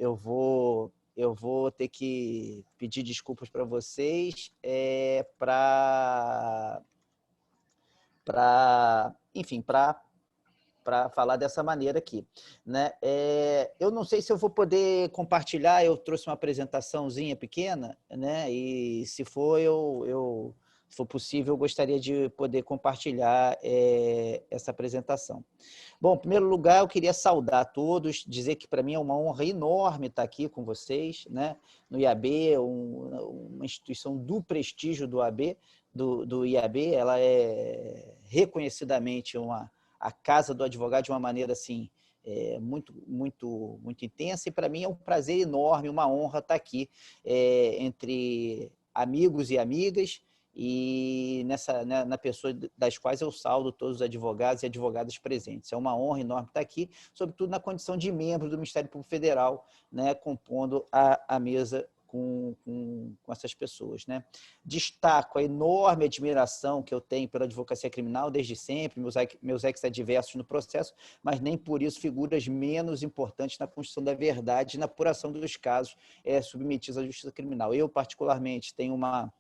ter que pedir desculpas para vocês enfim, para falar dessa maneira aqui, né? Eu não sei se eu vou poder compartilhar, eu trouxe uma apresentaçãozinha pequena, né? E se for, se for possível, eu gostaria de poder compartilhar essa apresentação. Bom, em primeiro lugar, eu queria saudar a todos, dizer que para mim é uma honra enorme estar aqui com vocês, né? No IAB, uma instituição do prestígio do IAB, ela é reconhecidamente a casa do advogado de uma maneira assim muito, muito, muito intensa, e para mim é um prazer enorme, uma honra estar aqui entre amigos e amigas, e na pessoa das quais eu saudo todos os advogados e advogadas presentes. É uma honra enorme estar aqui, sobretudo na condição de membro do Ministério Público Federal, né, compondo a mesa com essas pessoas, né? Destaco a enorme admiração que eu tenho pela advocacia criminal desde sempre, meus ex-adversos no processo, mas nem por isso figuras menos importantes na construção da verdade e na apuração dos casos submetidos à justiça criminal. Eu, particularmente, tenho uma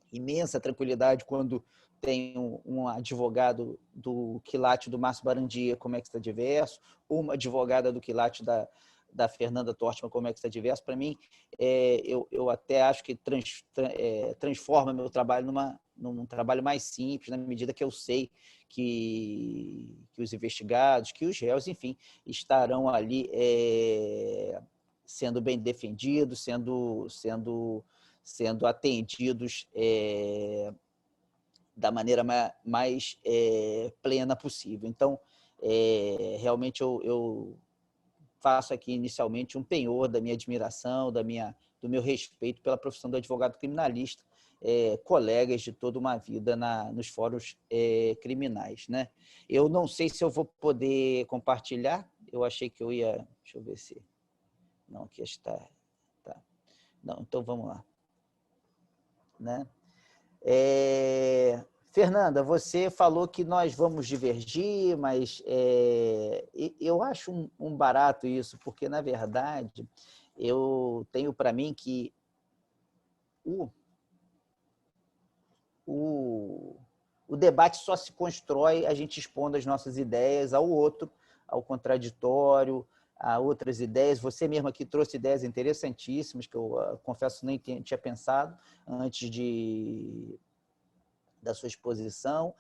imensa tranquilidade quando tenho um advogado do quilate do Márcio Barandia como ex-adverso, uma advogada do quilate da Fernanda Tortman como ex-adverso. Para mim, eu até acho que transforma meu trabalho num trabalho mais simples, na medida que eu sei que os investigados, que os réus, enfim, estarão ali sendo bem defendidos, sendo atendidos da maneira mais plena possível. Então, realmente eu faço aqui inicialmente um penhor da minha admiração, do meu respeito pela profissão do advogado criminalista, colegas de toda uma vida nos fóruns criminais, né? Eu não sei se eu vou poder compartilhar, eu achei que eu ia... Deixa eu ver se... Não, aqui está... Tá. Não, então vamos lá. Né? Fernanda, você falou que nós vamos divergir, mas eu acho um barato isso, porque, na verdade, eu tenho para mim que o debate só se constrói a gente expondo as nossas ideias ao outro, ao contraditório, a outras ideias. Você mesmo aqui trouxe ideias interessantíssimas, que eu confesso nem tinha pensado antes da sua exposição,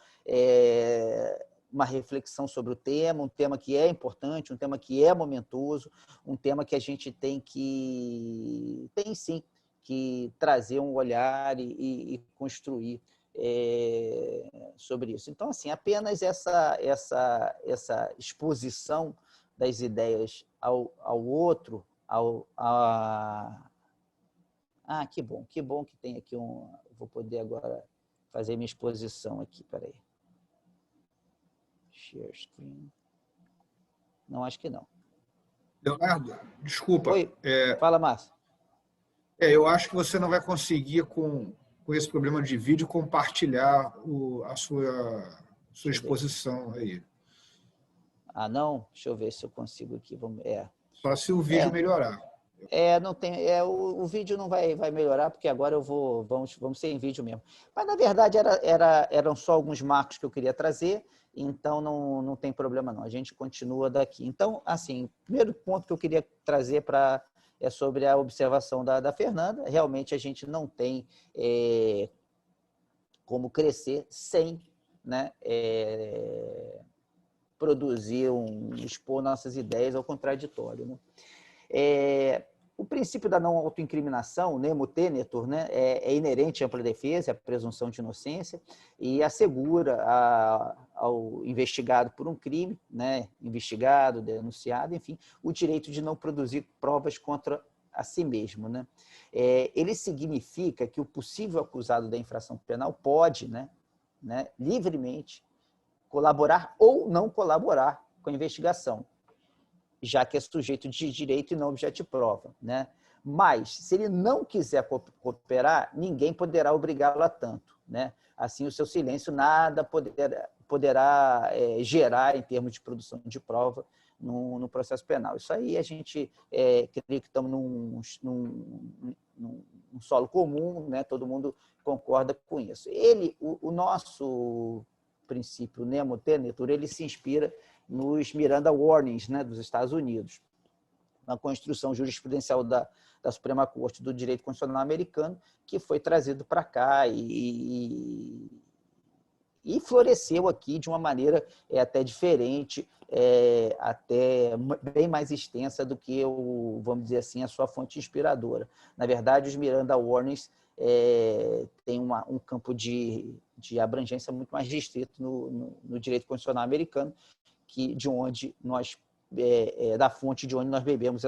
uma reflexão sobre o tema, um tema que é importante, um tema que é momentoso, um tema que a gente tem sim que trazer um olhar e construir sobre isso. Então, assim, apenas essa exposição das ideias ao outro, que bom que tem aqui vou poder agora fazer minha exposição aqui, peraí. Share screen. Não, acho que não. Leonardo, desculpa. Oi, fala, Márcio. Eu acho que você não vai conseguir, com esse problema de vídeo, compartilhar a sua exposição aí. Ah, não? Deixa eu ver se eu consigo aqui. Só se o vídeo melhorar. Não tem, o vídeo não vai melhorar, porque agora vamos ser em vídeo mesmo. Mas, na verdade, eram só alguns marcos que eu queria trazer, então não tem problema não, a gente continua daqui. Então, assim, o primeiro ponto que eu queria trazer é sobre a observação da Fernanda. Realmente a gente não tem como crescer sem, né, produzir, expor nossas ideias ao contraditório, né? O princípio da não autoincriminação, nemo tenetur, né, é inerente à ampla defesa, à presunção de inocência, e assegura ao investigado por um crime, né, investigado, denunciado, enfim, o direito de não produzir provas contra a si mesmo, né? Ele significa que o possível acusado da infração penal pode, né, livremente colaborar ou não colaborar com a investigação, já que é sujeito de direito e não objeto de prova, né? Mas, se ele não quiser cooperar, ninguém poderá obrigá-lo a tanto, né? Assim, o seu silêncio nada poderá gerar em termos de produção de prova no processo penal. Isso aí a gente crê que estamos num solo comum, né? Todo mundo concorda com isso. O nosso princípio nemo tenetur, ele se inspira nos Miranda Warnings, né, dos Estados Unidos, na construção jurisprudencial da Suprema Corte do Direito Constitucional Americano, que foi trazido para cá e floresceu aqui de uma maneira até diferente, até bem mais extensa do que, vamos dizer assim, a sua fonte inspiradora. Na verdade, os Miranda Warnings têm um campo de abrangência muito mais restrito no direito constitucional americano, de onde nós, da fonte de onde nós bebemos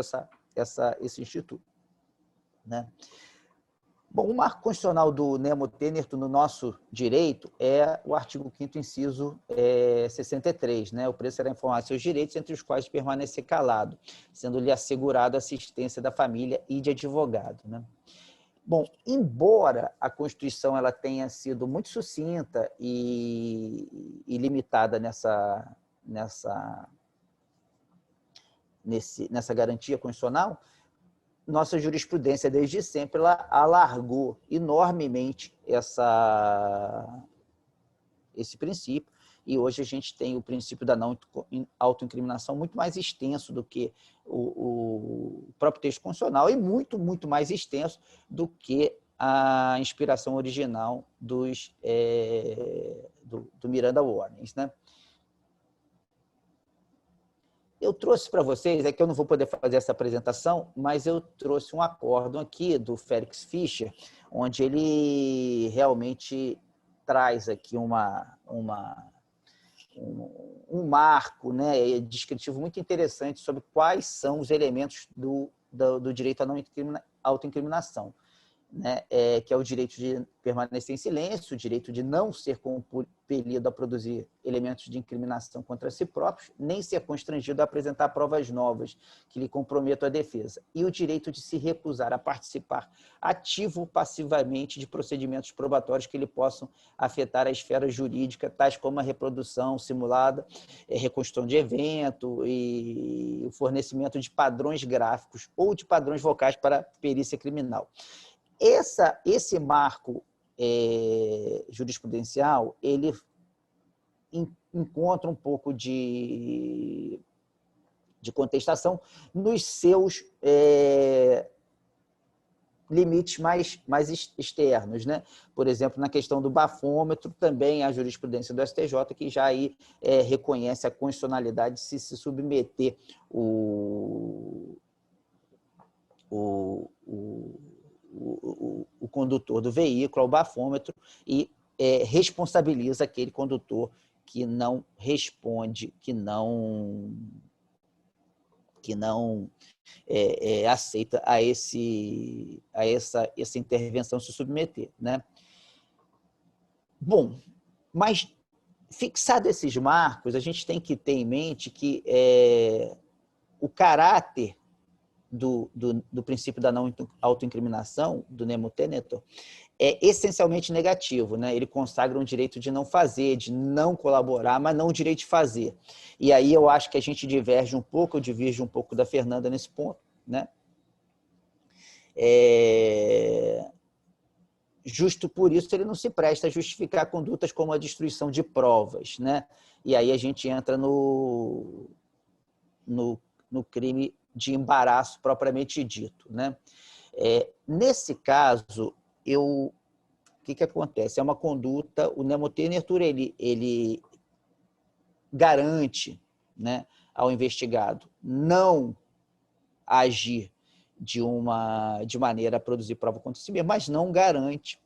esse instituto, né? Bom, o marco constitucional do nemo tenetur no nosso direito é o artigo 5º, inciso 63, né? O preço será informar seus direitos, entre os quais permanecer calado, sendo-lhe assegurado a assistência da família e de advogado, né? Bom, embora a Constituição ela tenha sido muito sucinta e limitada nessa garantia constitucional, nossa jurisprudência, desde sempre, ela alargou enormemente esse princípio, e hoje a gente tem o princípio da não autoincriminação muito mais extenso do que o próprio texto constitucional e muito, muito mais extenso do que a inspiração original do Miranda Warnings, né? Eu trouxe para vocês, que eu não vou poder fazer essa apresentação, mas eu trouxe um acórdão aqui do Félix Fischer, onde ele realmente traz aqui um marco, né, descritivo muito interessante sobre quais são os elementos do direito à não autoincriminação, né, que é o direito de permanecer em silêncio, o direito de não ser compelido a produzir elementos de incriminação contra si próprios, nem ser constrangido a apresentar provas novas que lhe comprometam a defesa, e o direito de se recusar a participar ativo ou passivamente de procedimentos probatórios que lhe possam afetar a esfera jurídica, tais como a reprodução simulada, reconstrução de evento e o fornecimento de padrões gráficos ou de padrões vocais para perícia criminal. Esse marco jurisprudencial, ele encontra um pouco de contestação nos seus limites mais externos, né? Por exemplo, na questão do bafômetro, também a jurisprudência do STJ, que já aí reconhece a constitucionalidade de se submeter o condutor do veículo ao bafômetro e responsabiliza aquele condutor que não responde, que não aceita a essa intervenção se submeter, né? Bom, mas fixado esses marcos, a gente tem que ter em mente que o caráter do princípio da não autoincriminação, do nemo tenetur, é essencialmente negativo, né? Ele consagra um direito de não fazer, de não colaborar, mas não o direito de fazer. E aí eu acho que a gente diverge um pouco, eu divirjo um pouco da Fernanda nesse ponto, né? Justo por isso ele não se presta a justificar condutas como a destruição de provas, né? E aí a gente entra no crime de embaraço propriamente dito, né? Nesse caso, o que acontece? É uma conduta, o nemo tenetur, ele garante, né, ao investigado não agir de maneira a produzir prova contra si mesmo, mas não garante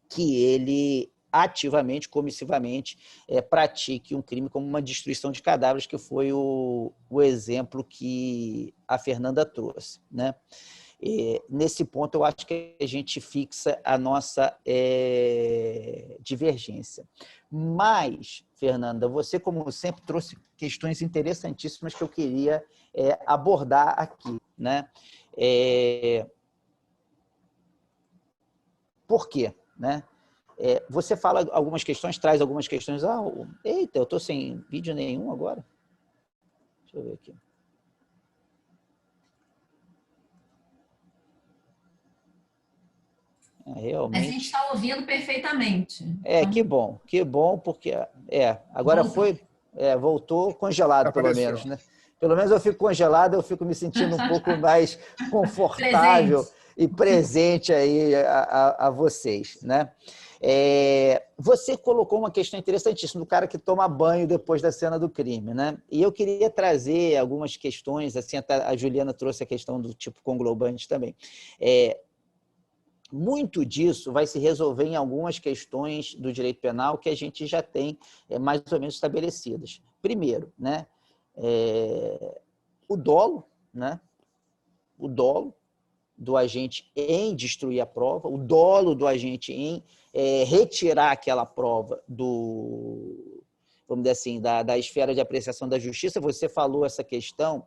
que ele ativamente, comissivamente, pratique um crime como uma destruição de cadáveres, que foi o exemplo que a Fernanda trouxe, né? Nesse ponto, eu acho que a gente fixa a nossa divergência. Mas, Fernanda, você, como sempre, trouxe questões interessantíssimas que eu queria abordar aqui, né? Por quê, né? Você fala algumas questões, traz algumas questões. Eita, eu estou sem vídeo nenhum agora. Deixa eu ver aqui. Realmente. A gente está ouvindo perfeitamente. Que bom, porque agora voltou congelado, pelo menos, né? Pelo menos eu fico congelado, eu fico me sentindo um pouco mais confortável e presente aí a vocês, né? Você colocou uma questão interessantíssima do cara que toma banho depois da cena do crime, né? E eu queria trazer algumas questões, assim, até a Juliana trouxe a questão do tipo conglobante também. Muito disso vai se resolver em algumas questões do direito penal que a gente já tem mais ou menos estabelecidas. Primeiro, né, o dolo, né, o dolo do agente em destruir a prova, o dolo do agente em retirar aquela prova vamos dizer assim, da esfera de apreciação da justiça. Você falou essa questão,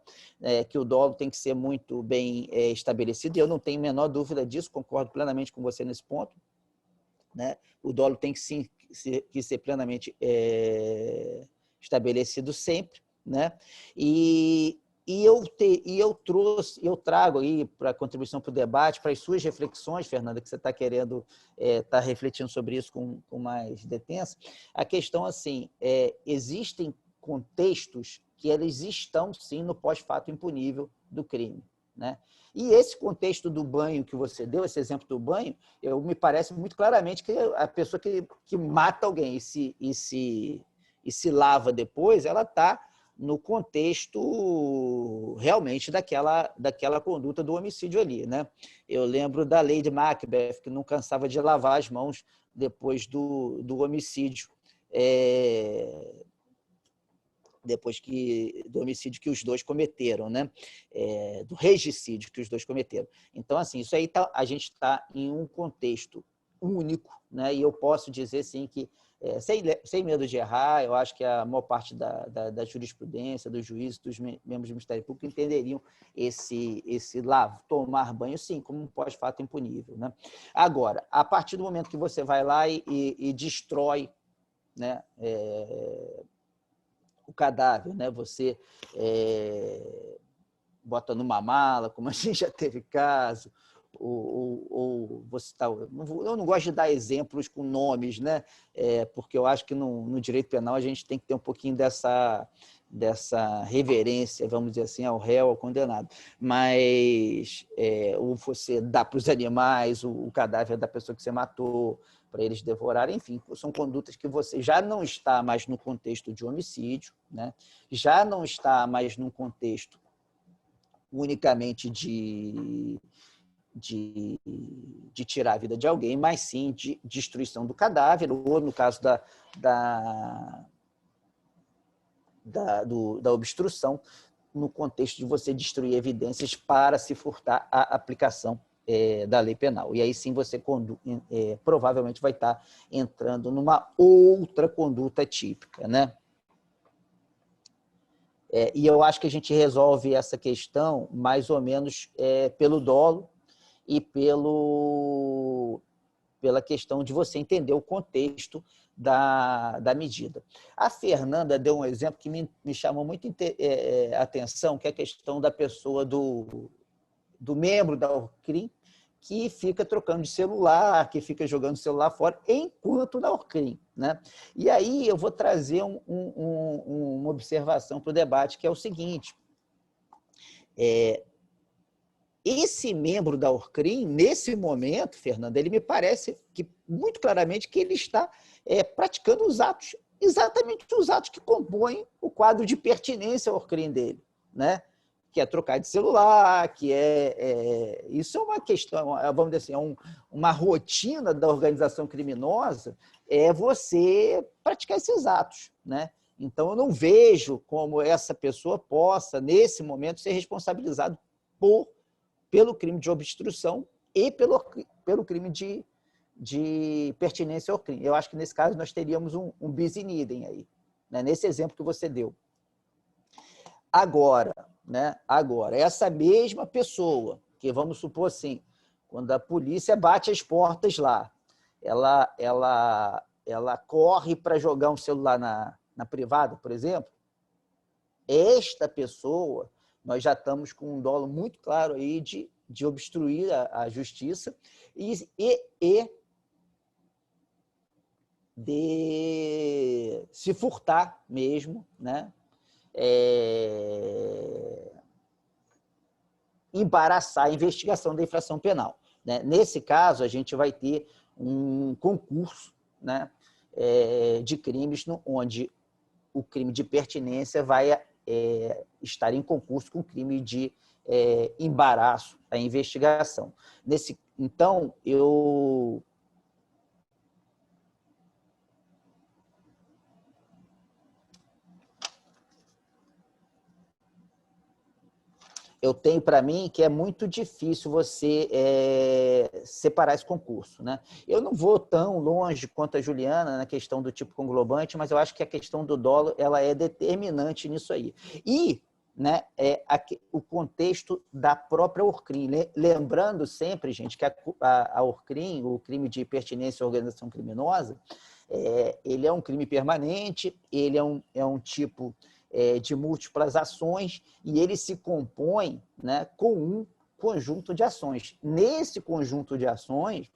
que o dolo tem que ser muito bem estabelecido, e eu não tenho a menor dúvida disso, concordo plenamente com você nesse ponto, né? O dolo tem que, sim, ser plenamente estabelecido sempre, né? E eu trago aí para a contribuição para o debate, para as suas reflexões, Fernanda, que você está querendo, está refletindo sobre isso com mais detença, a questão assim, existem contextos que eles estão, sim, no pós-fato impunível do crime, né? E esse contexto do banho que você deu, esse exemplo do banho, me parece muito claramente que a pessoa que mata alguém e se lava depois, ela está no contexto realmente daquela conduta do homicídio ali, né? Eu lembro da Lady Macbeth, que não cansava de lavar as mãos depois do homicídio, do homicídio que os dois cometeram, né? Do regicídio que os dois cometeram. Então, assim, isso aí a gente está em um contexto único, né? E eu posso dizer, sim, que sem medo de errar, eu acho que a maior parte da jurisprudência, dos juízes, dos membros do Ministério Público entenderiam esse tomar banho, sim, como um pós-fato impunível, né? Agora, a partir do momento que você vai lá e destrói, né, o cadáver, né? Você bota numa mala, como a gente já teve caso, ou você tá, eu não gosto de dar exemplos com nomes, né? Porque eu acho que no direito penal a gente tem que ter um pouquinho dessa reverência, vamos dizer assim, ao réu, ao condenado. Mas ou você dá para os animais o cadáver da pessoa que você matou, para eles devorarem, enfim, são condutas que você já não está mais no contexto de homicídio, né? Já não está mais num contexto unicamente de de tirar a vida de alguém, mas sim de destruição do cadáver, ou no caso da obstrução, no contexto de você destruir evidências para se furtar a aplicação da lei penal. E aí sim você provavelmente vai estar entrando numa outra conduta típica, né? E eu acho que a gente resolve essa questão mais ou menos pelo dolo e pela questão de você entender o contexto da medida. A Fernanda deu um exemplo que me chamou muito atenção, que é a questão da pessoa do membro da Orcrim, que fica trocando de celular, que fica jogando o celular fora, enquanto na Orcrim, né? E aí eu vou trazer uma observação para o debate, que é o seguinte: esse membro da Orcrim, nesse momento, Fernanda, ele me parece que, muito claramente, que ele está praticando os atos, exatamente os atos que compõem o quadro de pertinência ao Orcrim dele, né? Que é trocar de celular, isso é uma questão, vamos dizer assim, uma rotina da organização criminosa, é você praticar esses atos, né? Então, eu não vejo como essa pessoa possa, nesse momento, ser responsabilizado pelo crime de obstrução e pelo crime de pertinência ao crime. Eu acho que, nesse caso, nós teríamos um bis in idem aí, né? Nesse exemplo que você deu. Agora, essa mesma pessoa, que vamos supor assim, quando a polícia bate as portas lá, ela corre para jogar um celular na privada, por exemplo, esta pessoa, nós já estamos com um dolo muito claro aí de obstruir a justiça e de se furtar mesmo, né? Embaraçar a investigação da infração penal, né? Nesse caso, a gente vai ter um concurso, né, de crimes onde o crime de pertinência vai estar em concurso com o crime de embaraço à investigação. Então, eu tenho para mim que é muito difícil você separar esse concurso, né? Eu não vou tão longe quanto a Juliana na questão do tipo conglobante, mas eu acho que a questão do dolo ela é determinante nisso aí. E, né, o contexto da própria Orcrim. Lembrando sempre, gente, que a Orcrim, o crime de pertinência à organização criminosa, ele é um crime permanente, ele é um tipo de múltiplas ações, e ele se compõe, né, com um conjunto de ações. Nesse conjunto de ações,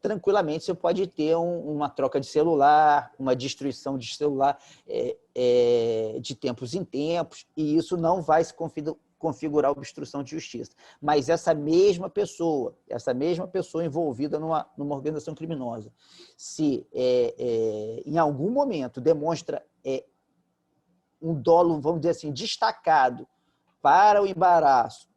tranquilamente você pode ter uma troca de celular, uma destruição de celular de tempos em tempos, e isso não vai se configurar obstrução de justiça. Mas essa mesma pessoa envolvida numa organização criminosa, se em algum momento demonstra um dolo, vamos dizer assim, destacado para o embaraço,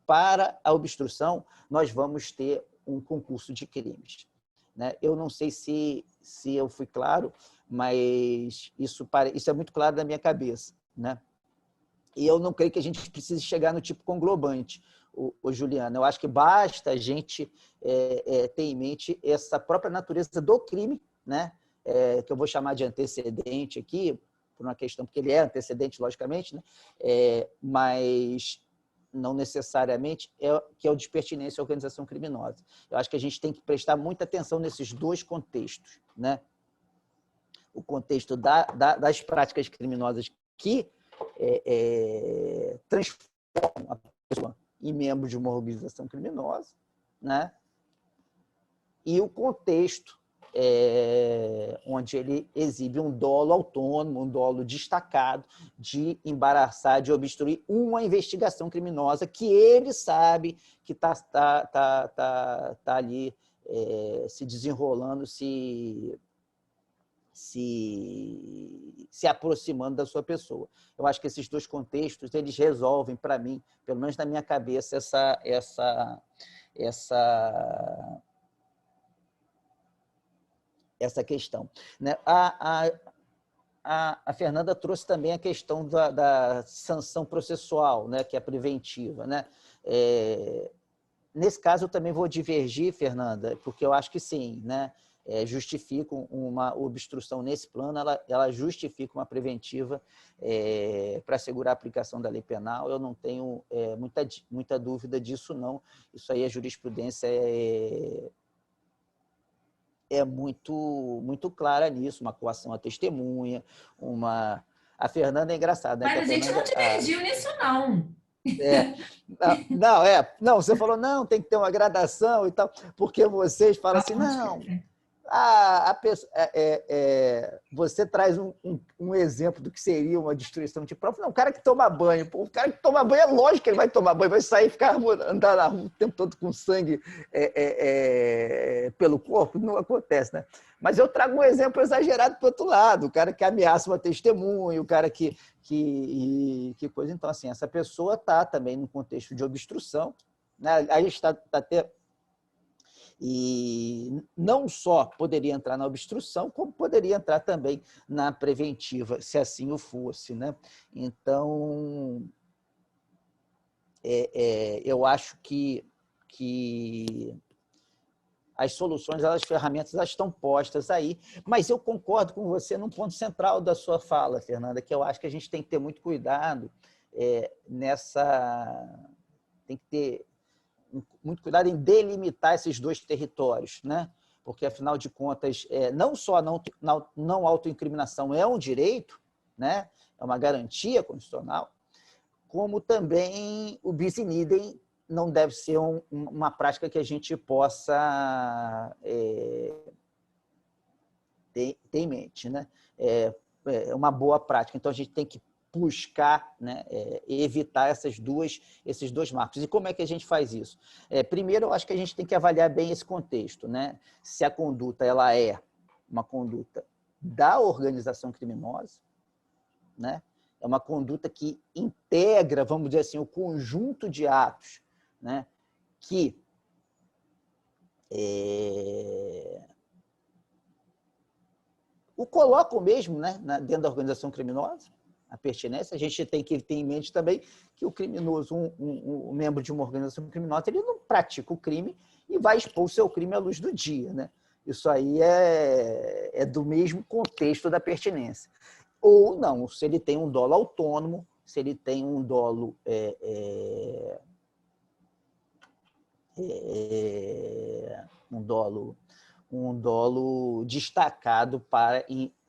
para a obstrução, nós vamos ter um concurso de crimes, né? Eu não sei se eu fui claro, mas isso é muito claro na minha cabeça, né? E eu não creio que a gente precise chegar no tipo conglobante, Juliana. Eu acho que basta a gente ter em mente essa própria natureza do crime, né? Que eu vou chamar de antecedente aqui, por uma questão, porque ele é antecedente, logicamente, né? Mas não necessariamente que é o de pertinência à organização criminosa. Eu acho que a gente tem que prestar muita atenção nesses dois contextos, né? O contexto das práticas criminosas que transformam a pessoa em membro de uma organização criminosa, né? E o contexto onde ele exibe um dolo autônomo, um dolo destacado de embaraçar, de obstruir uma investigação criminosa que ele sabe que está ali se desenrolando, se se aproximando da sua pessoa. Eu acho que esses dois contextos, eles resolvem, para mim, pelo menos na minha cabeça, essa questão, né? A Fernanda trouxe também a questão da sanção processual, né, que é preventiva, né? Nesse caso, eu também vou divergir, Fernanda, porque eu acho que sim, né? Justifica uma obstrução nesse plano, ela justifica uma preventiva para assegurar a aplicação da lei penal. Eu não tenho muita dúvida disso, não. Isso aí, a jurisprudência é muito clara nisso, uma coação à testemunha, A Fernanda é engraçada, né? Mas a gente não divergiu nisso, não. Não, você falou, não, tem que ter uma gradação e tal, porque vocês falam assim, não, você traz um exemplo do que seria uma destruição de prova. Não, o cara que toma banho, o cara que toma banho, é lógico que ele vai tomar banho, vai sair e ficar andar na rua o tempo todo com sangue pelo corpo, não acontece, né? Mas eu trago um exemplo exagerado para o outro lado, o cara que ameaça uma testemunha, o cara que coisa. Então, assim, essa pessoa está também no contexto de obstrução, né? A gente está até... E não só poderia entrar na obstrução, como poderia entrar também na preventiva, se assim o fosse, né? Então, eu acho que as soluções, as ferramentas, elas estão postas aí, mas eu concordo com você num ponto central da sua fala, Fernanda, que eu acho que a gente tem que ter muito cuidado tem que ter muito cuidado em delimitar esses dois territórios, né? Porque, afinal de contas, não só a não autoincriminação é um direito, né? É uma garantia constitucional, como também o bis in idem não deve ser uma prática que a gente possa ter em mente, né? É uma boa prática. Então, a gente tem que buscar, né, evitar esses dois marcos. E como é que a gente faz isso? Primeiro, eu acho que a gente tem que avaliar bem esse contexto, né? Se a conduta ela é uma conduta da organização criminosa, né? É uma conduta que integra, vamos dizer assim, o conjunto de atos, né, que o colocam mesmo, né, dentro da organização criminosa, a pertinência. A gente tem que ter em mente também que o criminoso, um membro de uma organização criminosa, ele não pratica o crime e vai expor o seu crime à luz do dia, né? Isso aí é do mesmo contexto da pertinência. Ou não, se ele tem um dolo autônomo, se ele tem um dolo um dolo destacado para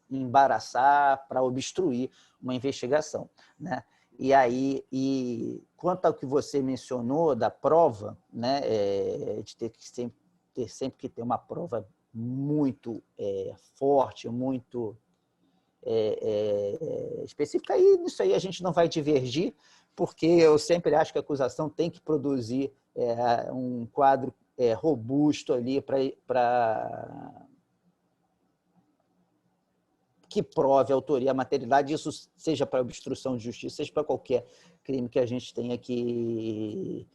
embaraçar, para obstruir uma investigação, né? E quanto ao que você mencionou da prova, né, de ter sempre que ter uma prova muito forte, muito específica, e nisso aí a gente não vai divergir, porque eu sempre acho que a acusação tem que produzir um quadro robusto ali para que prove a autoria, a materialidade, isso seja para obstrução de justiça, seja para qualquer crime que a gente tenha que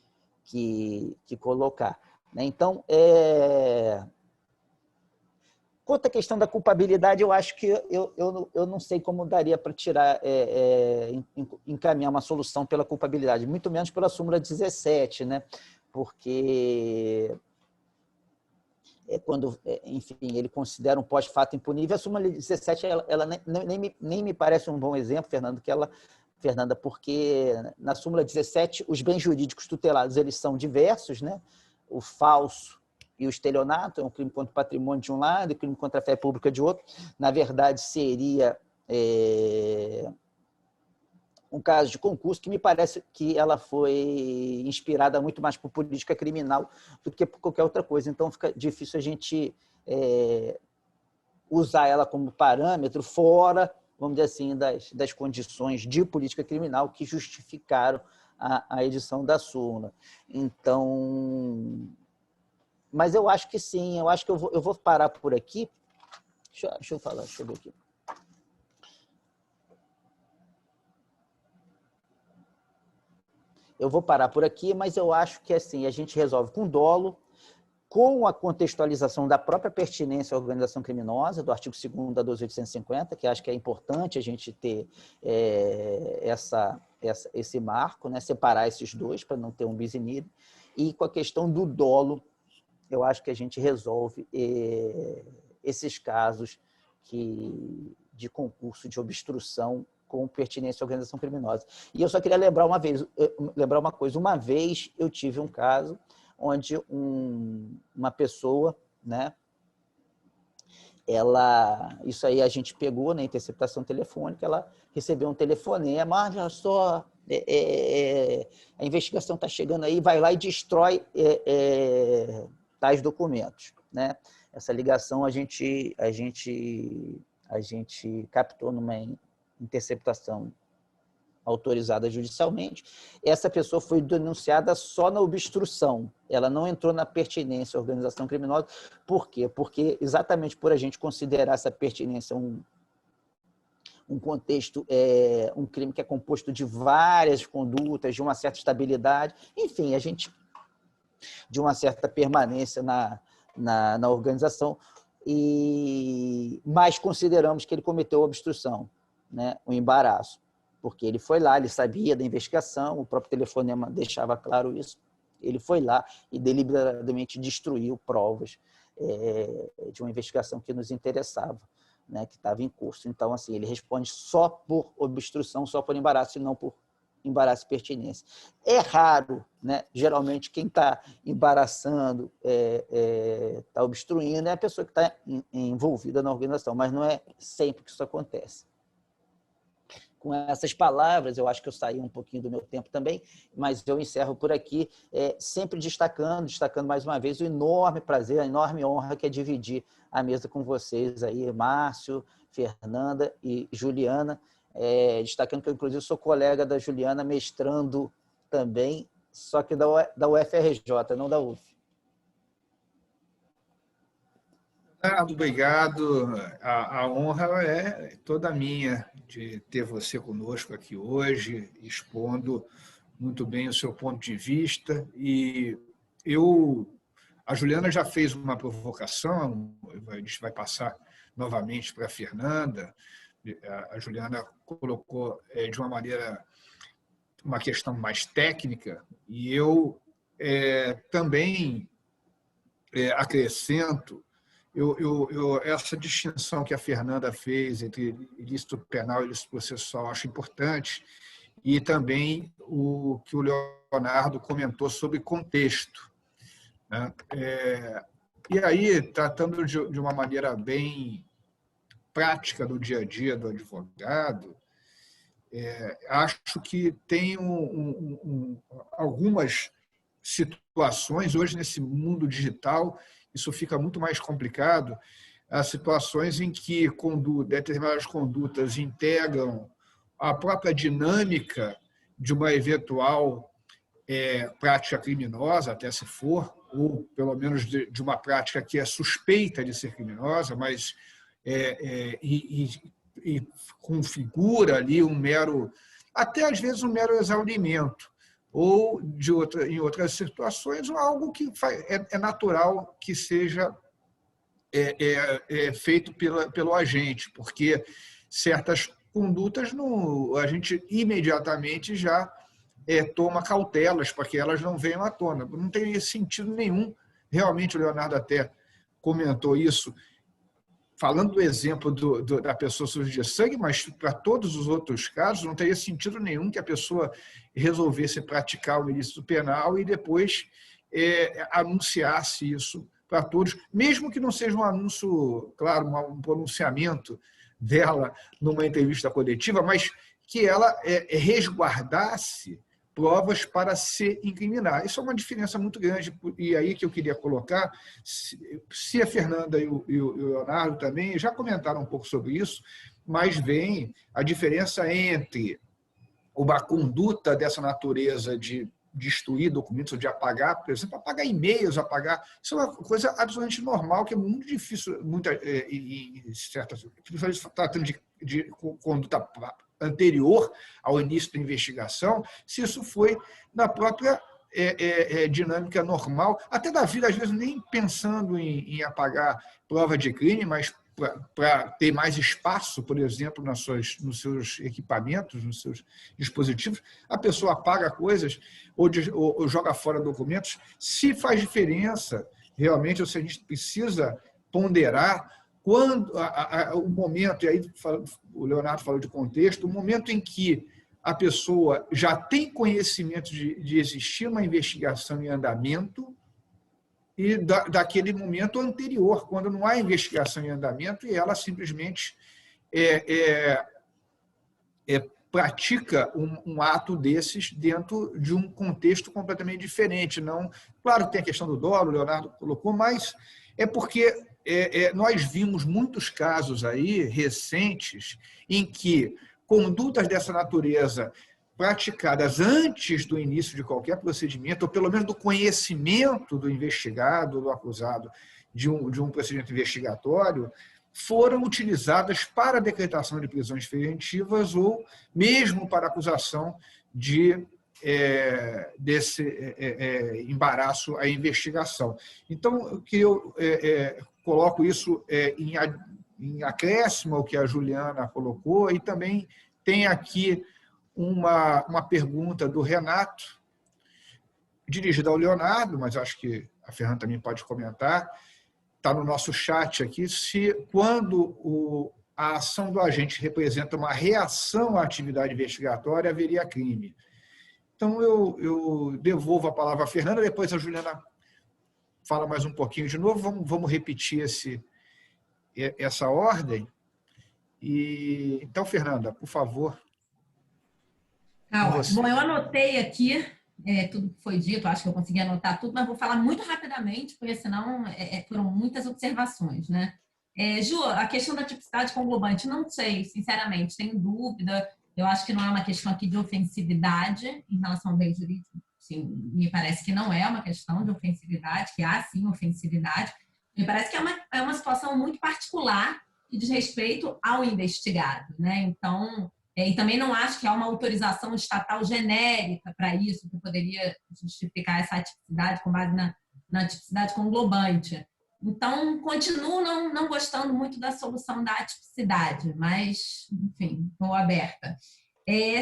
colocar, né? Então, quanto à questão da culpabilidade, eu acho que eu não sei como daria para tirar, encaminhar uma solução pela culpabilidade, muito menos pela súmula 17, né? Porque quando, enfim, ele considera um pós-fato impunível, a súmula 17 ela nem me parece um bom exemplo, Fernanda, porque na súmula 17 os bens jurídicos tutelados eles são diversos, né? O falso e o estelionato é um crime contra o patrimônio de um lado e crime contra a fé pública de outro. Na verdade, seria um caso de concurso que me parece que ela foi inspirada muito mais por política criminal do que por qualquer outra coisa. Então, fica difícil a gente usar ela como parâmetro fora, vamos dizer assim, das condições de política criminal que justificaram a edição da súmula. Então, mas eu acho que sim, eu acho que eu vou parar por aqui, Deixa eu falar, deixa eu ver aqui. Eu vou parar por aqui, mas eu acho que assim, a gente resolve com dolo, com a contextualização da própria pertinência à organização criminosa, do artigo 2º da 12.850, que acho que é importante a gente ter esse marco, né? Separar esses dois para não ter um bis in idem, e com a questão do dolo, eu acho que a gente resolve esses casos de concurso de obstrução com pertinência à organização criminosa. E eu só queria lembrar uma coisa. Uma vez eu tive um caso onde uma pessoa, né, isso aí a gente pegou na interceptação telefônica, ela recebeu um telefonema, olha só, a investigação está chegando aí, vai lá e destrói tais documentos, né? Essa ligação a gente captou numa interceptação autorizada judicialmente. Essa pessoa foi denunciada só na obstrução. Ela não entrou na pertinência à organização criminosa. Por quê? Porque exatamente por a gente considerar essa pertinência um contexto, um crime que é composto de várias condutas, de uma certa estabilidade, enfim, de uma certa permanência na organização, mas consideramos que ele cometeu obstrução, né, o embaraço, porque ele foi lá, ele sabia da investigação, o próprio telefonema deixava claro isso, ele foi lá e deliberadamente destruiu provas de uma investigação que nos interessava, né, que estava em curso. Então, assim, ele responde só por obstrução, só por embaraço, e não por embaraço e pertinência. É raro, né? Geralmente quem está embaraçando, está obstruindo, é a pessoa que está envolvida na organização, mas não é sempre que isso acontece. Com essas palavras, eu acho que eu saí um pouquinho do meu tempo também, mas eu encerro por aqui, sempre destacando mais uma vez o enorme prazer, a enorme honra que é dividir a mesa com vocês aí, Márcio, Fernanda e Juliana, destacando que eu, inclusive, sou colega da Juliana, mestrando também, só que da UFRJ, não da UF. Obrigado. A honra é toda minha de ter você conosco aqui hoje, expondo muito bem o seu ponto de vista. E a Juliana já fez uma provocação, a gente vai passar novamente para a Fernanda. A Juliana colocou de uma maneira uma questão mais técnica, e eu também acrescento essa distinção que a Fernanda fez entre ilícito penal e ilícito processual, acho importante, e também o que o Leonardo comentou sobre contexto, né? E aí, tratando de uma maneira bem prática do dia a dia do advogado, acho que tem algumas situações, hoje nesse mundo digital, isso fica muito mais complicado, as situações em que determinadas condutas integram a própria dinâmica de uma eventual prática criminosa, até se for, ou pelo menos de uma prática que é suspeita de ser criminosa, mas e configura ali até às vezes um mero exaurimento, ou em outras situações, algo que é natural que seja feito pelo agente, porque certas condutas a gente imediatamente já toma cautelas para que elas não venham à tona. Não tem sentido nenhum, realmente o Leonardo até comentou isso, falando do exemplo da pessoa suja de sangue, mas para todos os outros casos não teria sentido nenhum que a pessoa resolvesse praticar o ilícito penal e depois anunciasse isso para todos, mesmo que não seja um anúncio, claro, um pronunciamento dela numa entrevista coletiva, mas que ela resguardasse provas para se incriminar. Isso é uma diferença muito grande, e aí que eu queria colocar, se a Fernanda e o Leonardo também já comentaram um pouco sobre isso, mas vem a diferença entre uma conduta dessa natureza de destruir documentos ou de apagar, por exemplo, apagar e-mails, apagar. Isso é uma coisa absolutamente normal, que é muito difícil, em certas, principalmente tratando de conduta anterior ao início da investigação, se isso foi na própria dinâmica normal, até da vida, às vezes nem pensando em apagar prova de crime, mas para ter mais espaço, por exemplo, nos seus equipamentos, nos seus dispositivos, a pessoa apaga coisas ou joga fora documentos. Se faz diferença, realmente, ou se a gente precisa ponderar quando o momento, e aí o Leonardo falou de contexto, o momento em que a pessoa já tem conhecimento de existir uma investigação em andamento e daquele momento anterior, quando não há investigação em andamento e ela simplesmente pratica um ato desses dentro de um contexto completamente diferente. Não, claro que tem a questão do dolo, o Leonardo colocou, mas é porque nós vimos muitos casos aí recentes em que condutas dessa natureza praticadas antes do início de qualquer procedimento, ou pelo menos do conhecimento do investigado, do acusado, de um procedimento investigatório, foram utilizadas para a decretação de prisões preventivas ou mesmo para a acusação desse embaraço à investigação. Então, que eu coloco isso em acréscimo ao que a Juliana colocou, e também tem aqui uma pergunta do Renato, dirigida ao Leonardo, mas acho que a Fernanda também pode comentar, está no nosso chat aqui, se quando a ação do agente representa uma reação à atividade investigatória, haveria crime. Então, eu devolvo a palavra à Fernanda, depois a Juliana fala mais um pouquinho de novo, vamos repetir essa ordem. Então, Fernanda, por favor. Bom, eu anotei aqui tudo que foi dito, acho que eu consegui anotar tudo, mas vou falar muito rapidamente, porque senão foram muitas observações, né? Ju, a questão da tipicidade conglobante, não sei, sinceramente, tenho dúvida. Eu acho que não é uma questão aqui de ofensividade em relação ao bem jurídico. Sim, me parece que não é uma questão de ofensividade, que há sim ofensividade. Me parece que é uma situação muito particular que diz respeito ao investigado, né? Então, e também não acho que há uma autorização estatal genérica para isso, que poderia justificar essa atipicidade com base na tipicidade conglobante. Então, continuo não gostando muito da solução da atipicidade, mas, enfim, estou aberta.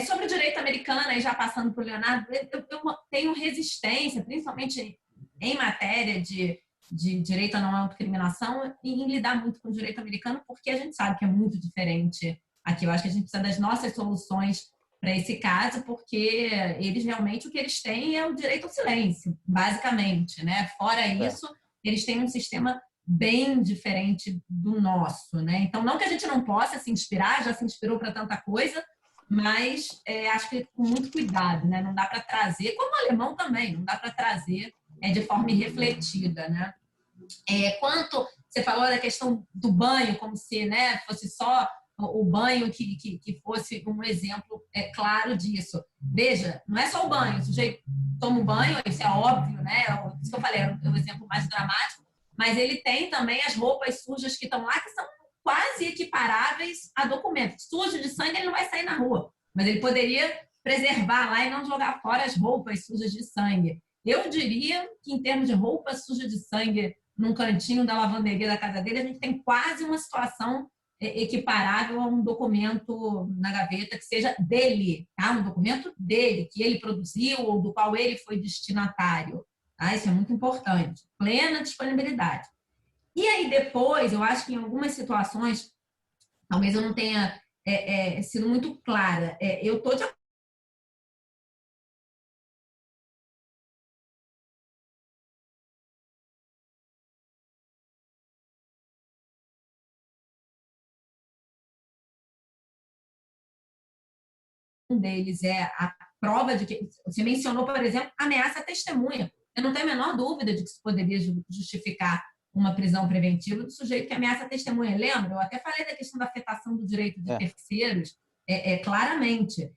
Sobre o direito americano, e já passando para o Leonardo, eu tenho resistência, principalmente em matéria de direito à não autocriminação, em lidar muito com o direito americano, porque a gente sabe que é muito diferente aqui. Eu acho que a gente precisa das nossas soluções para esse caso, porque eles realmente, o que eles têm é o direito ao silêncio, basicamente, né? Fora isso, eles têm um sistema bem diferente do nosso, né? Então, não que a gente não possa se inspirar, já se inspirou para tanta coisa, mas acho que com muito cuidado, né? Não dá para trazer, como o alemão também, não dá para trazer de forma irrefletida, né? Quanto você falou da questão do banho, como se, né, fosse só o banho que fosse um exemplo claro disso. Veja, não é só o banho, o sujeito toma um banho, isso é óbvio, né? Isso que eu falei, é o exemplo mais dramático, mas ele tem também as roupas sujas que estão lá, que são quase equiparáveis a documentos. Sujo de sangue, ele não vai sair na rua, mas ele poderia preservar lá e não jogar fora as roupas sujas de sangue. Eu diria que, em termos de roupa suja de sangue num cantinho da lavanderia da casa dele, a gente tem quase uma situação equiparável a um documento na gaveta que seja dele, tá? Um documento dele, que ele produziu ou do qual ele foi destinatário. Tá? Isso é muito importante. Plena disponibilidade. E aí depois, eu acho que em algumas situações, talvez eu não tenha sido muito clara, eu estou de um deles é a prova de que você mencionou, por exemplo, ameaça à testemunha. Eu não tenho a menor dúvida de que isso poderia justificar uma prisão preventiva do sujeito que ameaça a testemunha. Lembra? Eu até falei da questão da afetação do direito de terceiros, claramente.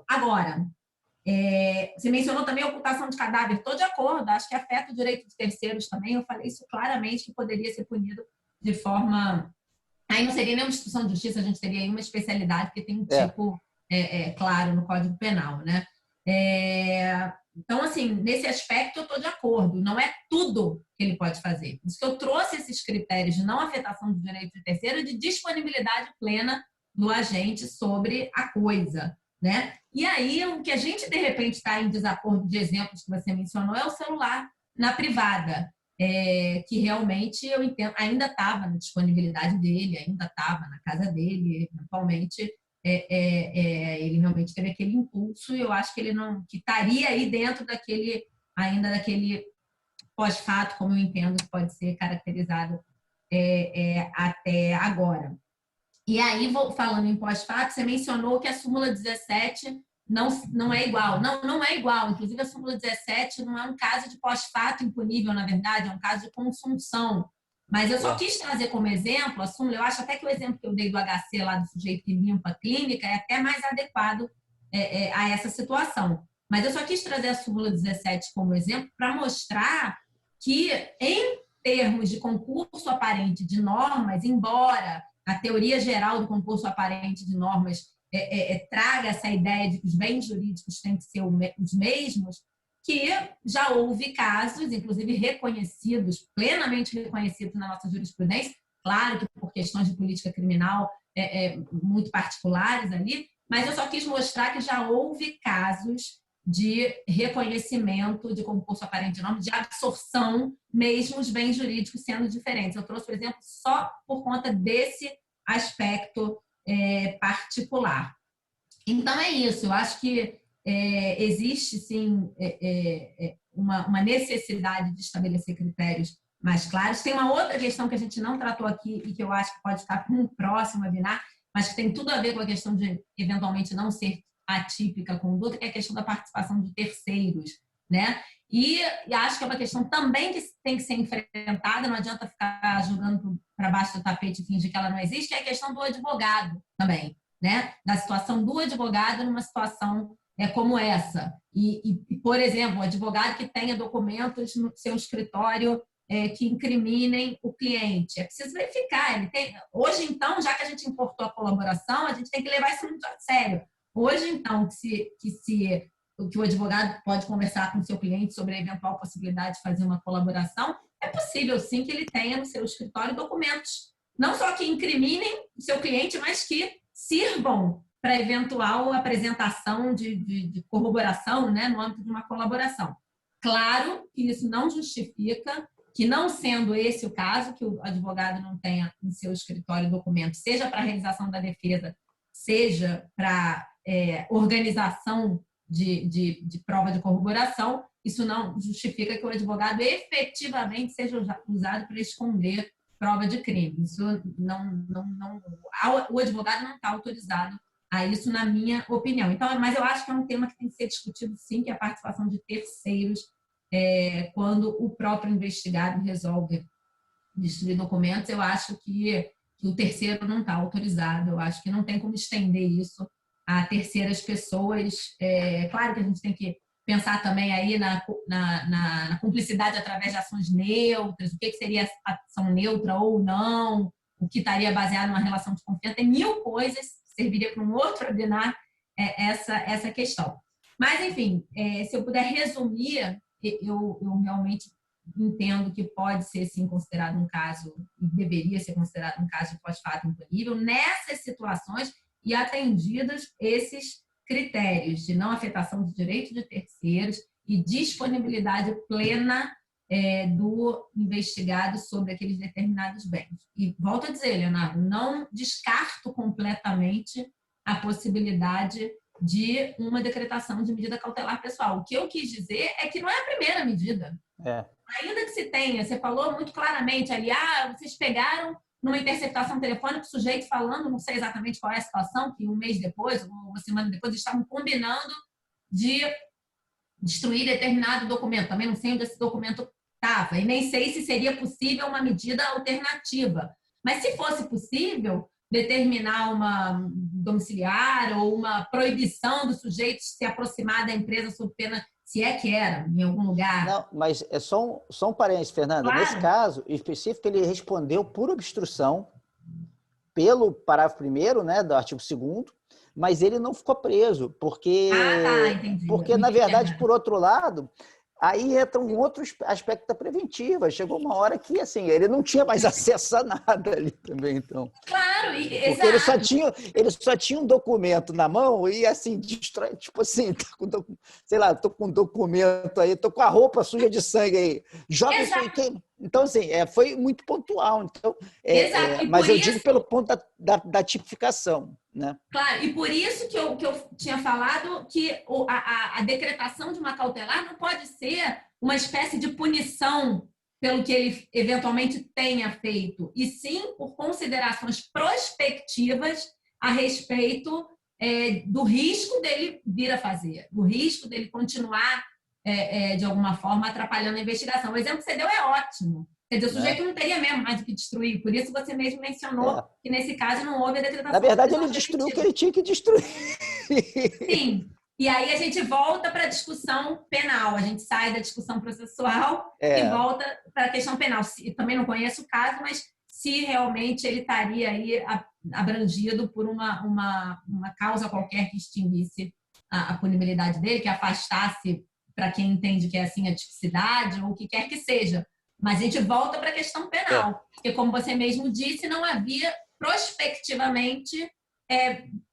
Agora, Você mencionou também a ocultação de cadáver. Estou de acordo, acho que afeta o direito de terceiros também. Eu falei isso claramente, que poderia ser punido de forma... Aí não seria nem uma instituição de justiça, a gente teria aí uma especialidade, porque tem um tipo claro no Código Penal, né? Então, assim, nesse aspecto eu estou de acordo. Não é tudo que ele pode fazer. Por isso que eu trouxe esses critérios de não afetação do direito de terceiro e de disponibilidade plena do agente sobre a coisa, né? E aí, o que a gente, de repente, está em desacordo de exemplos que você mencionou é o celular na privada, que realmente eu entendo, ainda estava na disponibilidade dele, ainda estava na casa dele, eventualmente ele realmente teve aquele impulso e eu acho que ele não, que estaria aí dentro daquele pós-fato, como eu entendo que pode ser caracterizado até agora. E aí, falando em pós-fato, você mencionou que a súmula 17 não é igual. Não é igual. Inclusive, a súmula 17 não é um caso de pós-fato impunível, na verdade, é um caso de consunção. Mas eu só quis trazer como exemplo a súmula. Eu acho até que o exemplo que eu dei do HC lá do sujeito que limpa a clínica é até mais adequado a essa situação. Mas eu só quis trazer a súmula 17 como exemplo para mostrar que, em termos de concurso aparente de normas, embora a teoria geral do concurso aparente de normas traga essa ideia de que os bens jurídicos têm que ser os mesmos, que já houve casos, inclusive reconhecidos, plenamente reconhecidos na nossa jurisprudência, claro que por questões de política criminal muito particulares ali, mas eu só quis mostrar que já houve casos de reconhecimento de concurso aparente de normas, de absorção, mesmo os bens jurídicos sendo diferentes. Eu trouxe o exemplo só por conta desse aspecto particular. Então, é isso. Eu acho que existe, sim, uma necessidade de estabelecer critérios mais claros. Tem uma outra questão que a gente não tratou aqui e que eu acho que pode estar com o próximo webinar, mas que tem tudo a ver com a questão de, eventualmente, não ser atípica a conduta, que é a questão da participação de terceiros, né? E acho que é uma questão também que tem que ser enfrentada, não adianta ficar jogando para baixo do tapete e fingir que ela não existe, que é a questão do advogado também, né? Da situação do advogado numa situação como essa. Por exemplo, o advogado que tenha documentos no seu escritório que incriminem o cliente. É preciso verificar. Hoje, então, já que a gente importou a colaboração, a gente tem que levar isso muito a sério. Hoje, então, que o advogado pode conversar com o seu cliente sobre a eventual possibilidade de fazer uma colaboração, é possível, sim, que ele tenha no seu escritório documentos, não só que incriminem o seu cliente, mas que sirvam para eventual apresentação de corroboração, né, no âmbito de uma colaboração. Claro que isso não justifica que, não sendo esse o caso, que o advogado não tenha em seu escritório documentos, seja para a realização da defesa, seja para organização de prova de corroboração, isso não justifica que o advogado efetivamente seja usado para esconder prova de crime. Isso o advogado não está autorizado a isso, na minha opinião. Então, mas eu acho que é um tema que tem que ser discutido, sim, que é a participação de terceiros quando o próprio investigado resolve destruir documentos. Eu acho que o terceiro não está autorizado. Eu acho que não tem como estender isso a terceiras pessoas. Claro que a gente tem que pensar também aí na cumplicidade através de ações neutras, o que seria ação neutra ou não, o que estaria baseado numa relação de confiança. Tem mil coisas, serviria para um outro webinar essa questão. Mas, enfim, se eu puder resumir, eu realmente entendo que pode ser, sim, considerado um caso, e deveria ser considerado um caso de pós-fato impunível nessas situações e atendidos esses critérios de não afetação do direito de terceiros e disponibilidade plena do investigado sobre aqueles determinados bens. E volto a dizer, Leonardo, não descarto completamente a possibilidade de uma decretação de medida cautelar pessoal. O que eu quis dizer é que não é a primeira medida. Ainda que se tenha, você falou muito claramente ali, vocês pegaram numa interceptação telefônica o sujeito falando, não sei exatamente qual é a situação, que um mês depois, ou uma semana depois, estavam combinando de destruir determinado documento. Também não sei onde esse documento estava, e nem sei se seria possível uma medida alternativa. Mas se fosse possível, determinar uma domiciliar ou uma proibição do sujeito de se aproximar da empresa sob pena, se é que era, em algum lugar. Não, mas é só um parênteses, Fernanda. Claro. Nesse caso específico, ele respondeu por obstrução pelo parágrafo 1º, né, do artigo 2º, mas ele não ficou preso, porque, Entendi. porque na verdade, por outro lado, aí entra um outro aspecto da preventiva. Chegou uma hora que, assim, ele não tinha mais acesso a nada ali também, então. Claro, porque ele só tinha um documento na mão e, assim, destrói, tipo assim, sei lá, tô com um documento aí, tô com a roupa suja de sangue aí, joga isso aí, queima. Então, assim, foi muito pontual. Então, mas eu digo pelo ponto da tipificação, né? Claro, e por isso que eu tinha falado que a decretação de uma cautelar não pode ser uma espécie de punição pelo que ele eventualmente tenha feito, e sim por considerações prospectivas a respeito do risco dele vir a fazer, do risco dele continuar, de alguma forma, atrapalhando a investigação. O exemplo que você deu é ótimo. Quer dizer, o sujeito não teria mesmo mais do que destruir. Por isso você mesmo mencionou que, nesse caso, não houve a decretação. Na verdade, ele destruiu o que ele tinha que destruir. Sim. E aí a gente volta para a discussão penal. A gente sai da discussão processual e volta para a questão penal. Eu também não conheço o caso, mas se realmente ele estaria aí abrangido por uma causa qualquer que extinguisse a punibilidade dele, que afastasse, para quem entende que é assim, a tipicidade ou o que quer que seja. Mas a gente volta para a questão penal, porque, como você mesmo disse, não havia prospectivamente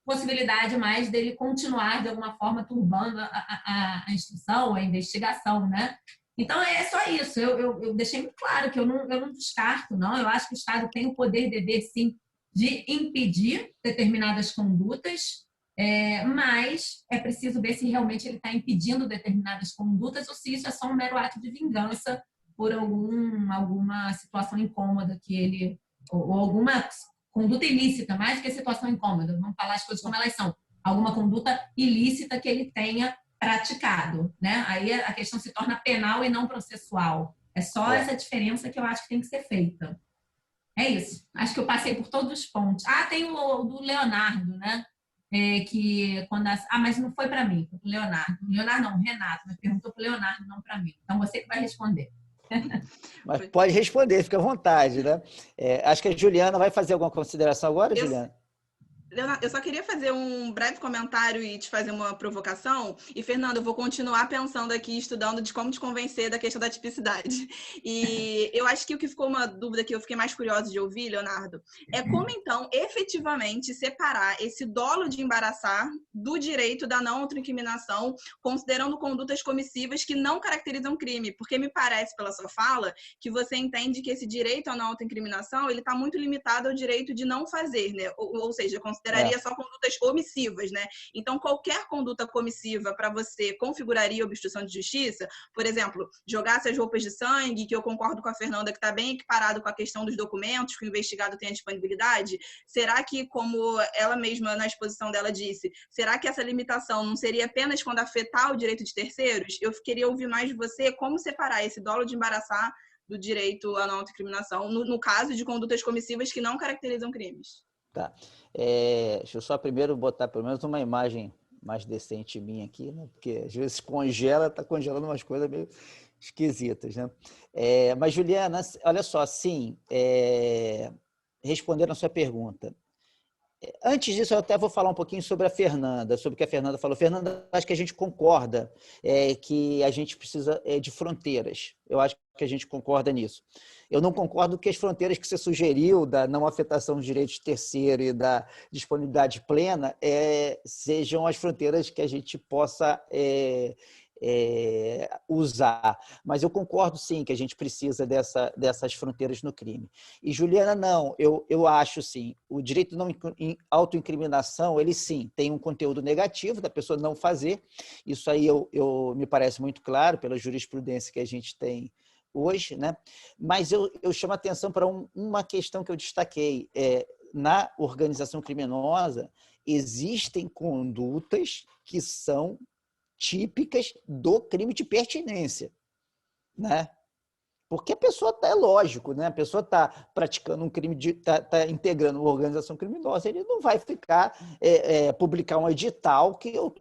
possibilidade mais dele continuar, de alguma forma, turbando a instrução, a investigação, né? Então, é só isso. Eu deixei muito claro que eu não descarto, não. Eu acho que o Estado tem o poder e dever, sim, de impedir determinadas condutas, mas é preciso ver se realmente ele está impedindo determinadas condutas ou se isso é só um mero ato de vingança por alguma situação incômoda que ele... ou alguma conduta ilícita, mais do que situação incômoda, vamos falar as coisas como elas são, alguma conduta ilícita que ele tenha praticado, né? Aí a questão se torna penal e não processual. É só essa diferença que eu acho que tem que ser feita. É isso. Acho que eu passei por todos os pontos. Tem o do Leonardo, né? Que quando mas não foi para mim, foi para o Leonardo. Leonardo não, Renato, mas perguntou para o Leonardo, não para mim. Então você que vai responder. Mas pode responder, fica à vontade, né? Acho que a Juliana vai fazer alguma consideração agora, Juliana? Leonardo, eu só queria fazer um breve comentário e te fazer uma provocação. E, Fernando, eu vou continuar pensando aqui, estudando de como te convencer da questão da tipicidade. E eu acho que o que ficou uma dúvida que eu fiquei mais curiosa de ouvir, Leonardo, é como, então, efetivamente separar esse dolo de embaraçar do direito da não autoincriminação, considerando condutas comissivas que não caracterizam crime. Porque me parece, pela sua fala, que você entende que esse direito à não autoincriminação, ele está muito limitado ao direito de não fazer, né? Ou seja, consideraria só condutas omissivas, né? Então, qualquer conduta comissiva para você configuraria obstrução de justiça? Por exemplo, jogar essas roupas de sangue, que eu concordo com a Fernanda, que está bem equiparado com a questão dos documentos, que o investigado tem a disponibilidade. Será que, como ela mesma na exposição dela disse, será que essa limitação não seria apenas quando afetar o direito de terceiros? Eu queria ouvir mais de você como separar esse dolo de embaraçar do direito à não autoincriminação, no caso de condutas comissivas que não caracterizam crimes. Tá. Deixa eu só primeiro botar pelo menos uma imagem mais decente minha aqui, né? Porque às vezes tá congelando umas coisas meio esquisitas, né? Mas, Juliana, olha só, sim, respondendo a sua pergunta. Antes disso, eu até vou falar um pouquinho sobre a Fernanda, sobre o que a Fernanda falou. Fernanda, acho que a gente concorda que a gente precisa de fronteiras. Eu acho que a gente concorda nisso. Eu não concordo que as fronteiras que você sugeriu da não afetação dos direitos de terceiro e da disponibilidade plena sejam as fronteiras que a gente possa usar. Mas eu concordo, sim, que a gente precisa dessas fronteiras no crime. E, Juliana, não, eu acho, sim, o direito de não autoincriminação, ele, sim, tem um conteúdo negativo da pessoa não fazer. Isso aí me parece muito claro pela jurisprudência que a gente tem hoje, né? Mas eu chamo a atenção para uma questão que eu destaquei. Na organização criminosa, existem condutas que são típicas do crime de pertinência, né? Porque a pessoa é lógico, né? A pessoa está praticando um crime, está integrando uma organização criminosa, ele não vai ficar publicar um edital que eu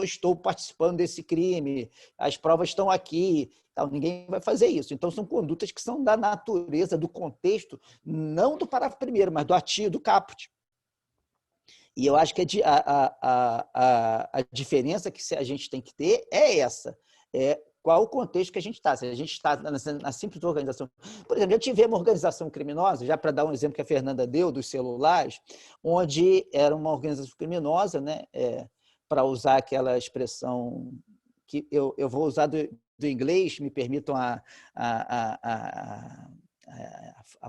estou participando desse crime, as provas estão aqui, tal. Ninguém vai fazer isso. Então, são condutas que são da natureza, do contexto, não do parágrafo primeiro, mas do artigo, do caput. E eu acho que a diferença que a gente tem que ter é essa. Qual o contexto que a gente está? Se a gente está na simples organização... Por exemplo, eu tive uma organização criminosa, já para dar um exemplo que a Fernanda deu, dos celulares, onde era uma organização criminosa, né? Para usar aquela expressão que eu vou usar do inglês, me permitam a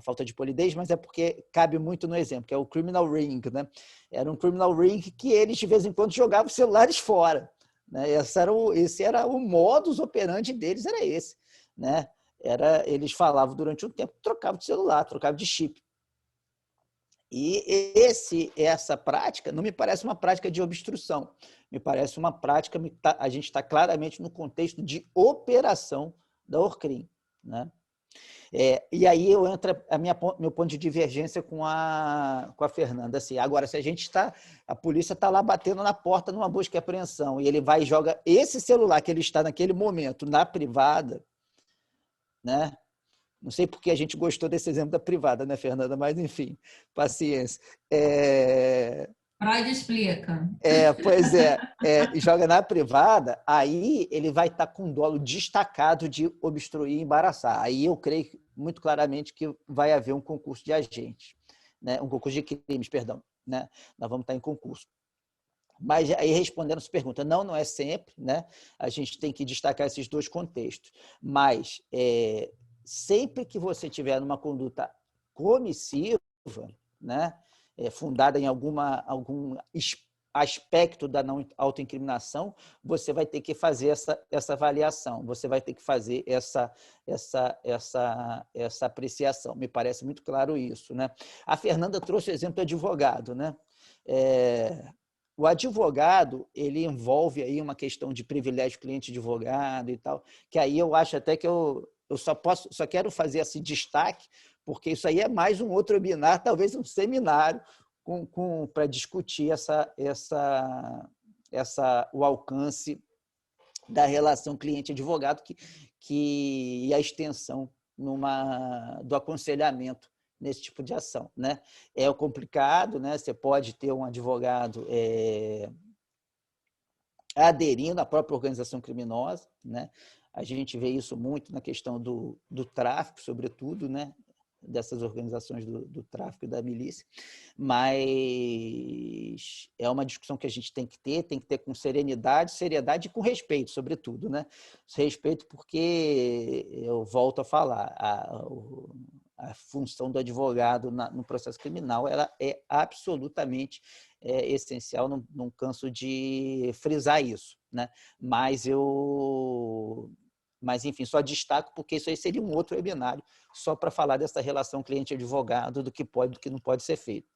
falta de polidez, mas é porque cabe muito no exemplo, que é o criminal ring, né? Era um criminal ring que eles, de vez em quando, jogavam os celulares fora, né? Esse era o modus operandi deles, era esse, né? Eles falavam durante um tempo, trocavam de celular, trocavam de chip. E essa prática não me parece uma prática de obstrução, me parece uma prática, a gente está claramente no contexto de operação da ORCRIM, né? E aí eu entro meu ponto de divergência com a Fernanda. Assim, agora, se a polícia está lá batendo na porta numa busca e apreensão, e ele vai e joga esse celular que ele está naquele momento na privada, né? Não sei porque a gente gostou desse exemplo da privada, né, Fernanda? Mas, enfim, paciência. Freud explica. Pois joga na privada, aí ele vai estar com um dolo destacado de obstruir e embaraçar. Aí eu creio muito claramente que vai haver um concurso de agentes, né? Um concurso de crimes, perdão, né? Nós vamos estar em concurso. Mas aí, respondendo essa pergunta, não é sempre, né? A gente tem que destacar esses dois contextos. Mas sempre que você tiver uma conduta comissiva, né? Fundada em algum aspecto da não autoincriminação, você vai ter que fazer essa avaliação, você vai ter que fazer essa apreciação. Me parece muito claro isso, né? A Fernanda trouxe o exemplo do advogado, né? O advogado, ele envolve aí uma questão de privilégio cliente-advogado e tal, que aí eu acho até que eu só quero fazer esse destaque, porque isso aí é mais um outro webinar, talvez um seminário, para discutir o alcance da relação cliente-advogado e a extensão do aconselhamento nesse tipo de ação, né? É complicado, né? Você pode ter um advogado aderindo à própria organização criminosa, né? A gente vê isso muito na questão do tráfico, sobretudo, né? Dessas organizações do tráfico e da milícia, mas é uma discussão que a gente tem que ter com seriedade e com respeito, sobretudo, né? Respeito porque, eu volto a falar, a função do advogado no processo criminal ela é absolutamente essencial, não canso de frisar isso, né? Mas, enfim, só destaco porque isso aí seria um outro webinário só para falar dessa relação cliente-advogado, do que pode e do que não pode ser feito.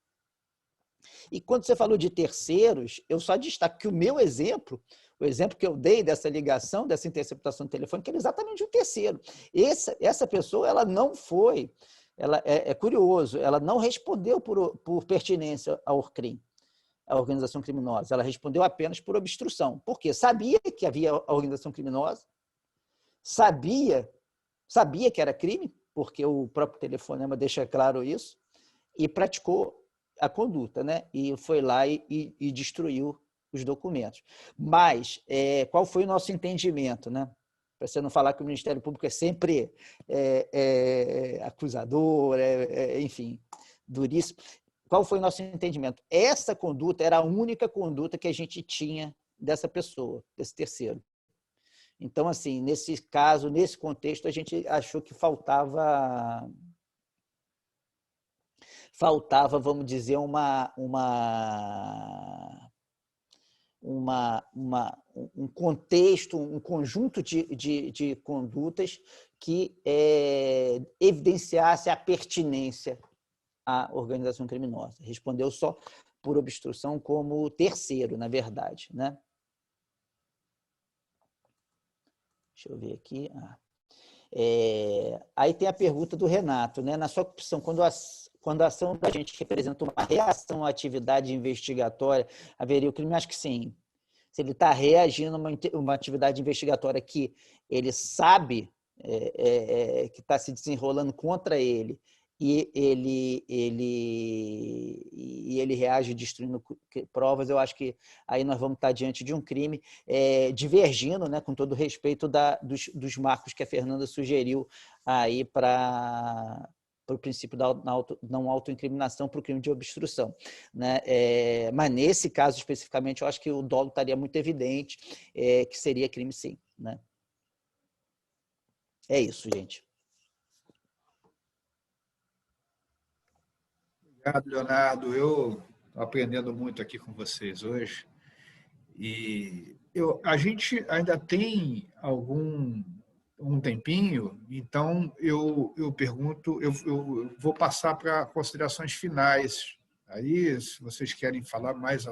E quando você falou de terceiros, eu só destaco que o meu exemplo, o exemplo que eu dei dessa ligação, dessa interceptação telefônica, era exatamente um terceiro. Essa pessoa, ela não foi, é curioso, ela não respondeu por pertinência ao ORCRIM, a organização criminosa, ela respondeu apenas por obstrução. Por quê? Sabia que havia a organização criminosa, sabia que era crime, porque o próprio telefonema deixa claro isso, e praticou a conduta, né? E foi lá e destruiu os documentos. Mas qual foi o nosso entendimento, né? Para você não falar que o Ministério Público é sempre acusador, enfim, duríssimo. Qual foi o nosso entendimento? Essa conduta era a única conduta que a gente tinha dessa pessoa, desse terceiro. Então, assim, nesse caso, nesse contexto, a gente achou que faltava, vamos dizer, um contexto, um conjunto de condutas que evidenciasse a pertinência à organização criminosa. Respondeu só por obstrução como terceiro, na verdade, né? Deixa eu ver aqui. Aí tem a pergunta do Renato, né? Na sua opção, quando a ação da gente representa uma reação à atividade investigatória, haveria o crime? Acho que sim. Se ele está reagindo a uma atividade investigatória que ele sabe que está se desenrolando contra ele, e ele reage destruindo provas, eu acho que aí nós vamos estar diante de um crime, divergindo, né, com todo respeito dos marcos que a Fernanda sugeriu aí para o princípio da não autoincriminação para o crime de obstrução, né? Mas nesse caso especificamente, eu acho que o dolo estaria muito evidente que seria crime sim, né? É isso, gente. Obrigado, Leonardo. Eu estou aprendendo muito aqui com vocês hoje. E a gente ainda tem um tempinho, então eu pergunto, eu vou passar para considerações finais. Aí, se vocês querem falar mais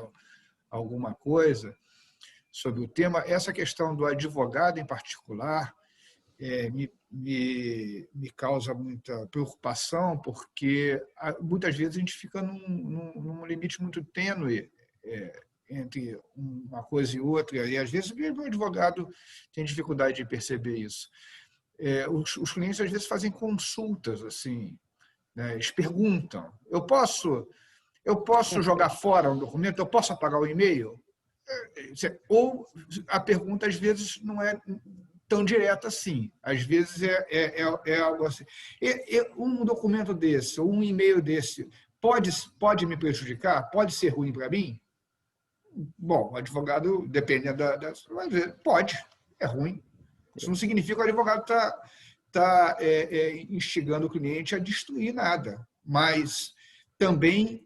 alguma coisa sobre o tema, essa questão do advogado em particular me causa muita preocupação, porque muitas vezes a gente fica num limite muito tênue entre uma coisa e outra, e às vezes mesmo o advogado tem dificuldade de perceber isso. Os clientes às vezes fazem consultas, assim, né? Eles perguntam: eu posso jogar fora um documento? Eu posso apagar o e-mail? Ou a pergunta às vezes não é tão direta assim. Às vezes é algo assim. Um documento desse, ou um e-mail desse, pode me prejudicar? Pode ser ruim para mim? Bom, o advogado, dependendo vai dizer, pode, é ruim. Isso não significa que o advogado está instigando o cliente a destruir nada, mas também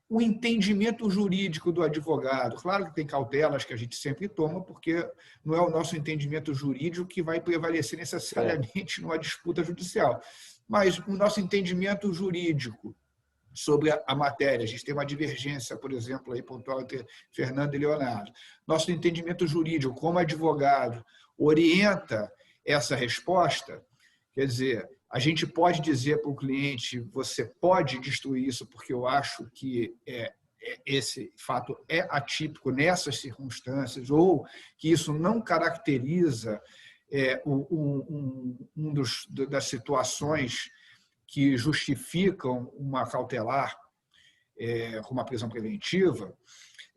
o entendimento jurídico do advogado. Claro que tem cautelas que a gente sempre toma, porque não é o nosso entendimento jurídico que vai prevalecer necessariamente numa disputa judicial, mas o nosso entendimento jurídico sobre a matéria. A gente tem uma divergência, por exemplo, aí pontual entre Fernanda e Leonardo. Nosso entendimento jurídico, como advogado, orienta essa resposta. Quer dizer, a gente pode dizer para o cliente: você pode destruir isso porque eu acho que esse fato é atípico nessas circunstâncias, ou que isso não caracteriza das situações que justificam uma cautelar com uma prisão preventiva.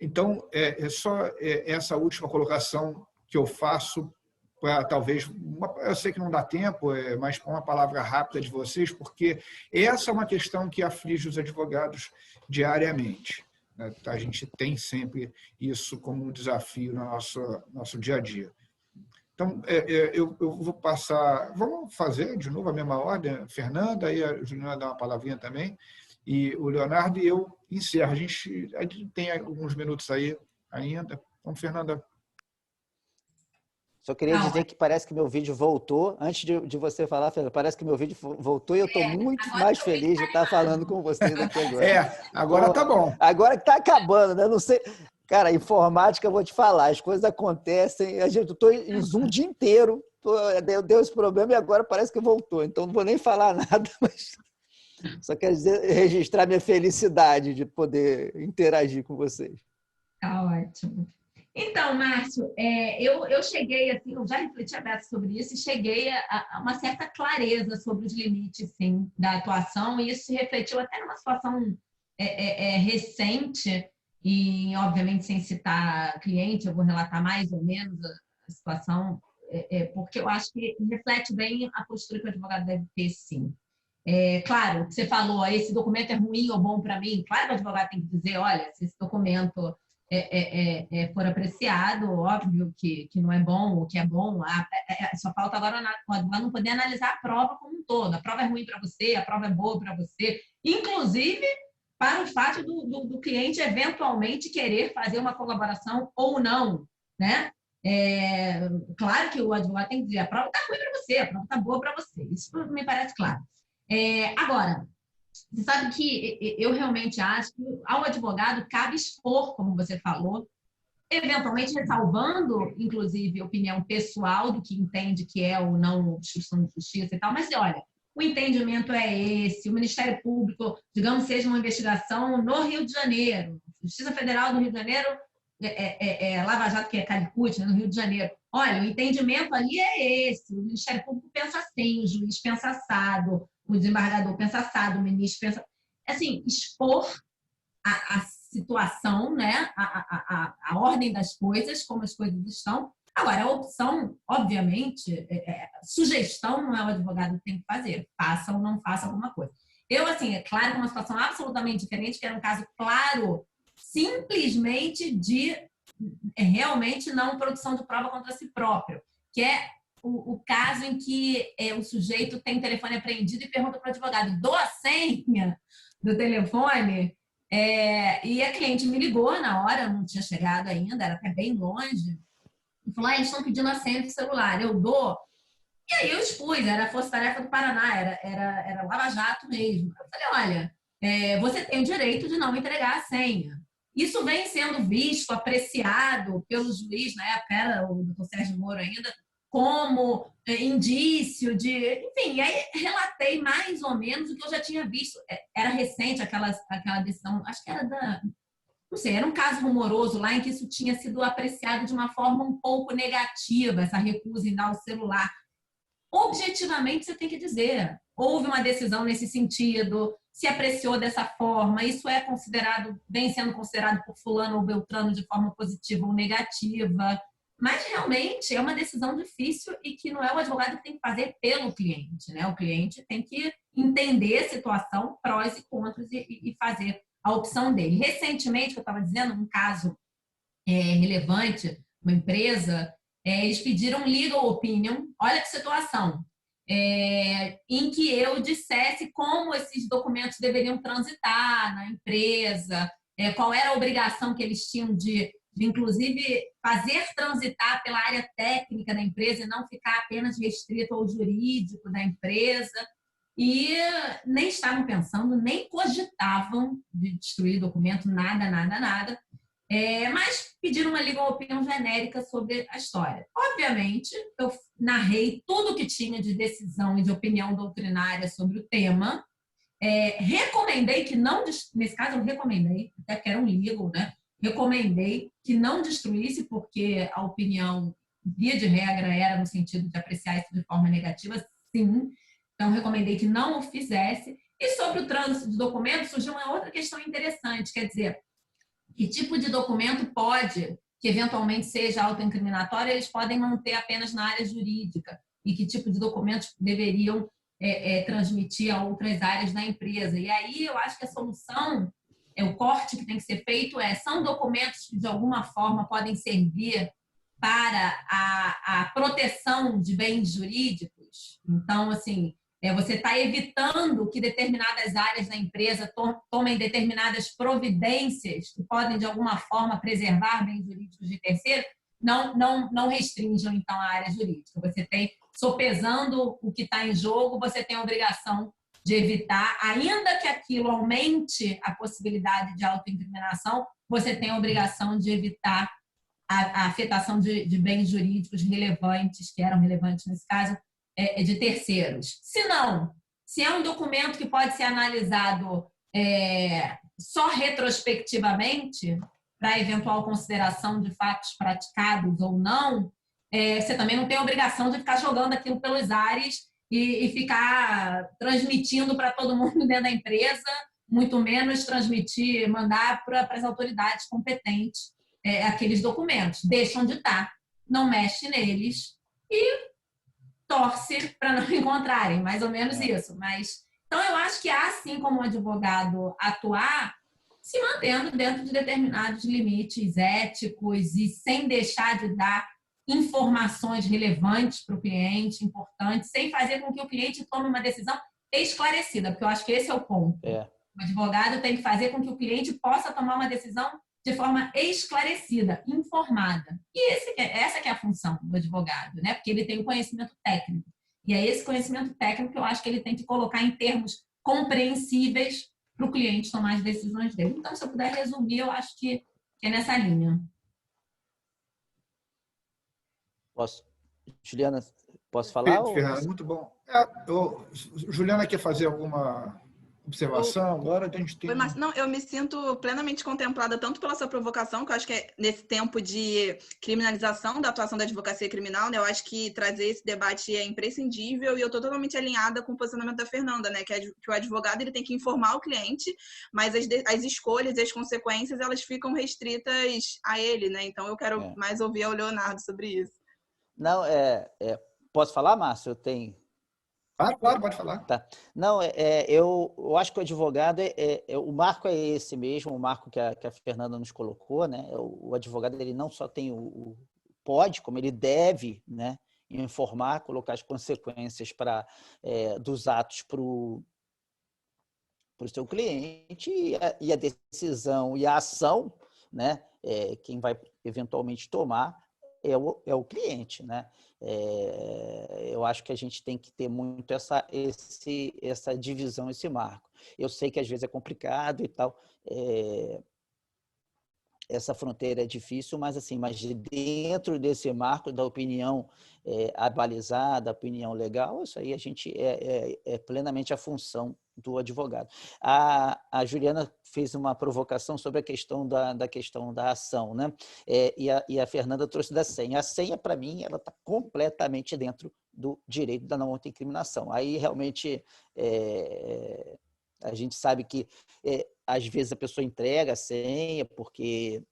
Então, só essa última colocação que eu faço para talvez, eu sei que não dá tempo, mas para uma palavra rápida de vocês, porque essa é uma questão que aflige os advogados diariamente, né? A gente tem sempre isso como um desafio no nosso dia a dia. Então, eu vou passar, vamos fazer de novo a mesma ordem, Fernanda, aí a Juliana dá uma palavrinha também, e o Leonardo, e eu encerro. A gente tem alguns minutos aí ainda. Então, Fernanda. Só queria dizer que parece que meu vídeo voltou. Antes de você falar, Fernanda, parece que meu vídeo voltou e eu estou muito mais feliz de estar falando com vocês aqui agora. Agora tá bom. Agora que está acabando, né? Não sei... Cara, informática, eu vou te falar, as coisas acontecem, eu estou em Zoom o dia inteiro, deu esse problema e agora parece que voltou, então não vou nem falar nada, mas só quero registrar minha felicidade de poder interagir com vocês. Tá ótimo. Então, Márcio, eu cheguei, assim, eu já refleti aberto sobre isso e cheguei a uma certa clareza sobre os limites, sim, da atuação, e isso se refletiu até numa situação recente. E, obviamente, sem citar cliente, eu vou relatar mais ou menos a situação, porque eu acho que reflete bem a postura que o advogado deve ter, sim. Claro, você falou, esse documento é ruim ou bom para mim. Claro que o advogado tem que dizer, olha, se esse documento for apreciado, óbvio que não é bom, o que é bom, só falta agora o advogado não poder analisar a prova como um todo. A prova é ruim para você, a prova é boa para você, inclusive para o fato do cliente eventualmente querer fazer uma colaboração ou não, né? Claro que o advogado tem que dizer, a prova está ruim para você, a prova está boa para você. Isso me parece claro. Agora, você sabe que eu realmente acho que ao advogado cabe expor, como você falou, eventualmente ressalvando, inclusive, opinião pessoal do que entende que é ou não obstrução de justiça e tal, mas olha, o entendimento é esse, o Ministério Público, digamos, seja uma investigação no Rio de Janeiro, Justiça Federal do Rio de Janeiro, Lava Jato, que é Calicut, né, no Rio de Janeiro. Olha, o entendimento ali é esse, o Ministério Público pensa assim, o juiz pensa assado, o desembargador pensa assado, o ministro pensa... Assim, expor a situação, né, a ordem das coisas, como as coisas estão. Agora, a opção, obviamente, sugestão não é o advogado que tem que fazer, faça ou não faça alguma coisa. Eu, assim, é claro que é uma situação absolutamente diferente, que era um caso claro, simplesmente de realmente não produção de prova contra si próprio, que é o caso em que o sujeito tem o telefone apreendido e pergunta para o advogado, dou a senha do telefone, e a cliente me ligou na hora, não tinha chegado ainda, era até bem longe, e falou, eles estão pedindo a senha do celular, eu dou. E aí eu expus, era a Força Tarefa do Paraná, era Lava Jato mesmo. Eu falei, olha, você tem o direito de não entregar a senha. Isso vem sendo visto, apreciado pelo juiz, na época era o doutor Sérgio Moro ainda, como indício de... Enfim, aí relatei mais ou menos o que eu já tinha visto. Era recente aquela decisão, acho que era da... Não sei, era um caso rumoroso lá em que isso tinha sido apreciado de uma forma um pouco negativa, essa recusa em dar o celular. Objetivamente, você tem que dizer, houve uma decisão nesse sentido, se apreciou dessa forma, isso é considerado, vem sendo considerado por fulano ou beltrano de forma positiva ou negativa, mas realmente é uma decisão difícil e que não é o advogado que tem que fazer pelo cliente, né? O cliente tem que entender a situação, prós e contras e fazer a opção dele. Recentemente, que eu estava dizendo, um caso relevante, uma empresa, eles pediram legal opinion, olha que situação, em que eu dissesse como esses documentos deveriam transitar na empresa, qual era a obrigação que eles tinham de inclusive, fazer transitar pela área técnica da empresa e não ficar apenas restrito ao jurídico da empresa. E nem estavam pensando, nem cogitavam de destruir documento, nada. Mas pediram uma legal opinion genérica sobre a história. Obviamente, eu narrei tudo que tinha de decisão e de opinião doutrinária sobre o tema. Recomendei que não... Nesse caso, eu recomendei, até que era um legal, né? Recomendei que não destruísse, porque a opinião, via de regra, era no sentido de apreciar isso de forma negativa, sim. Então, recomendei que não o fizesse. E sobre o trânsito de documentos, surgiu uma outra questão interessante, quer dizer, que tipo de documento pode, que eventualmente seja autoincriminatório, eles podem manter apenas na área jurídica, e que tipo de documentos deveriam transmitir a outras áreas da empresa. E aí, eu acho que a solução... o corte que tem que ser feito são documentos que, de alguma forma, podem servir para a proteção de bens jurídicos. Então, assim, você está evitando que determinadas áreas da empresa tomem determinadas providências que podem, de alguma forma, preservar bens jurídicos de terceiro, não restringam, então, a área jurídica. Você tem, sopesando o que está em jogo, você tem a obrigação de evitar, ainda que aquilo aumente a possibilidade de autoincriminação, você tem a obrigação de evitar a afetação de bens jurídicos relevantes, que eram relevantes nesse caso, de terceiros. Se não, se é um documento que pode ser analisado só retrospectivamente, para eventual consideração de fatos praticados ou não, você também não tem a obrigação de ficar jogando aquilo pelos ares e ficar transmitindo para todo mundo dentro da empresa, muito menos transmitir, mandar para as autoridades competentes aqueles documentos. Deixam de estar, não mexe neles e torce para não encontrarem, mais ou menos isso. Mas, então, eu acho que há, sim, como advogado, atuar se mantendo dentro de determinados limites éticos e sem deixar de dar informações relevantes para o cliente, importantes, sem fazer com que o cliente tome uma decisão esclarecida, porque eu acho que esse é o ponto. O advogado tem que fazer com que o cliente possa tomar uma decisão de forma esclarecida, informada. E essa que é a função do advogado, né? Porque ele tem o conhecimento técnico. E é esse conhecimento técnico que eu acho que ele tem que colocar em termos compreensíveis para o cliente tomar as decisões dele. Então, se eu puder resumir, eu acho que é nessa linha. Juliana, posso falar? Perfeito, Fernando, muito bom. Juliana quer fazer alguma observação agora? A gente tem... Não, eu me sinto plenamente contemplada tanto pela sua provocação, que eu acho que nesse tempo de criminalização da atuação da advocacia criminal, né, eu acho que trazer esse debate é imprescindível e eu estou totalmente alinhada com o posicionamento da Fernanda, né, que o advogado ele tem que informar o cliente, mas as escolhas e as consequências elas ficam restritas a ele, né? Então eu quero mais ouvir o Leonardo sobre isso. Não, posso falar, Márcio? Eu tenho... Claro, pode falar. Tá. Não, eu acho que o advogado, o marco é esse mesmo, o marco que a Fernanda nos colocou, né? O advogado ele não só tem pode, como ele deve, né, informar, colocar as consequências dos atos para o seu cliente e a decisão e a ação, né? Quem vai eventualmente tomar é o cliente, né? Eu acho que a gente tem que ter muito essa divisão, esse marco. Eu sei que às vezes é complicado e tal, essa fronteira é difícil, mas dentro desse marco da opinião abalizada, opinião legal, isso aí a gente é plenamente a função do advogado. A Juliana fez uma provocação sobre a questão da ação, né? E a Fernanda trouxe da senha. A senha, para mim, ela está completamente dentro do direito da não autoincriminação. Aí, realmente, a gente sabe que, às vezes, a pessoa entrega a senha porque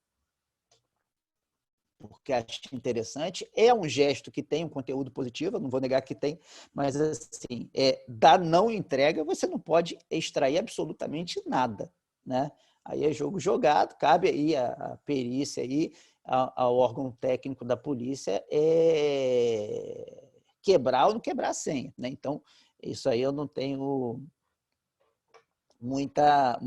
acha interessante, é um gesto que tem um conteúdo positivo, eu não vou negar que tem, mas assim, da não entrega, você não pode extrair absolutamente nada, né? Aí é jogo jogado, cabe aí a perícia aí, ao órgão técnico da polícia quebrar ou não quebrar a senha, né? Então, isso aí eu não tenho muita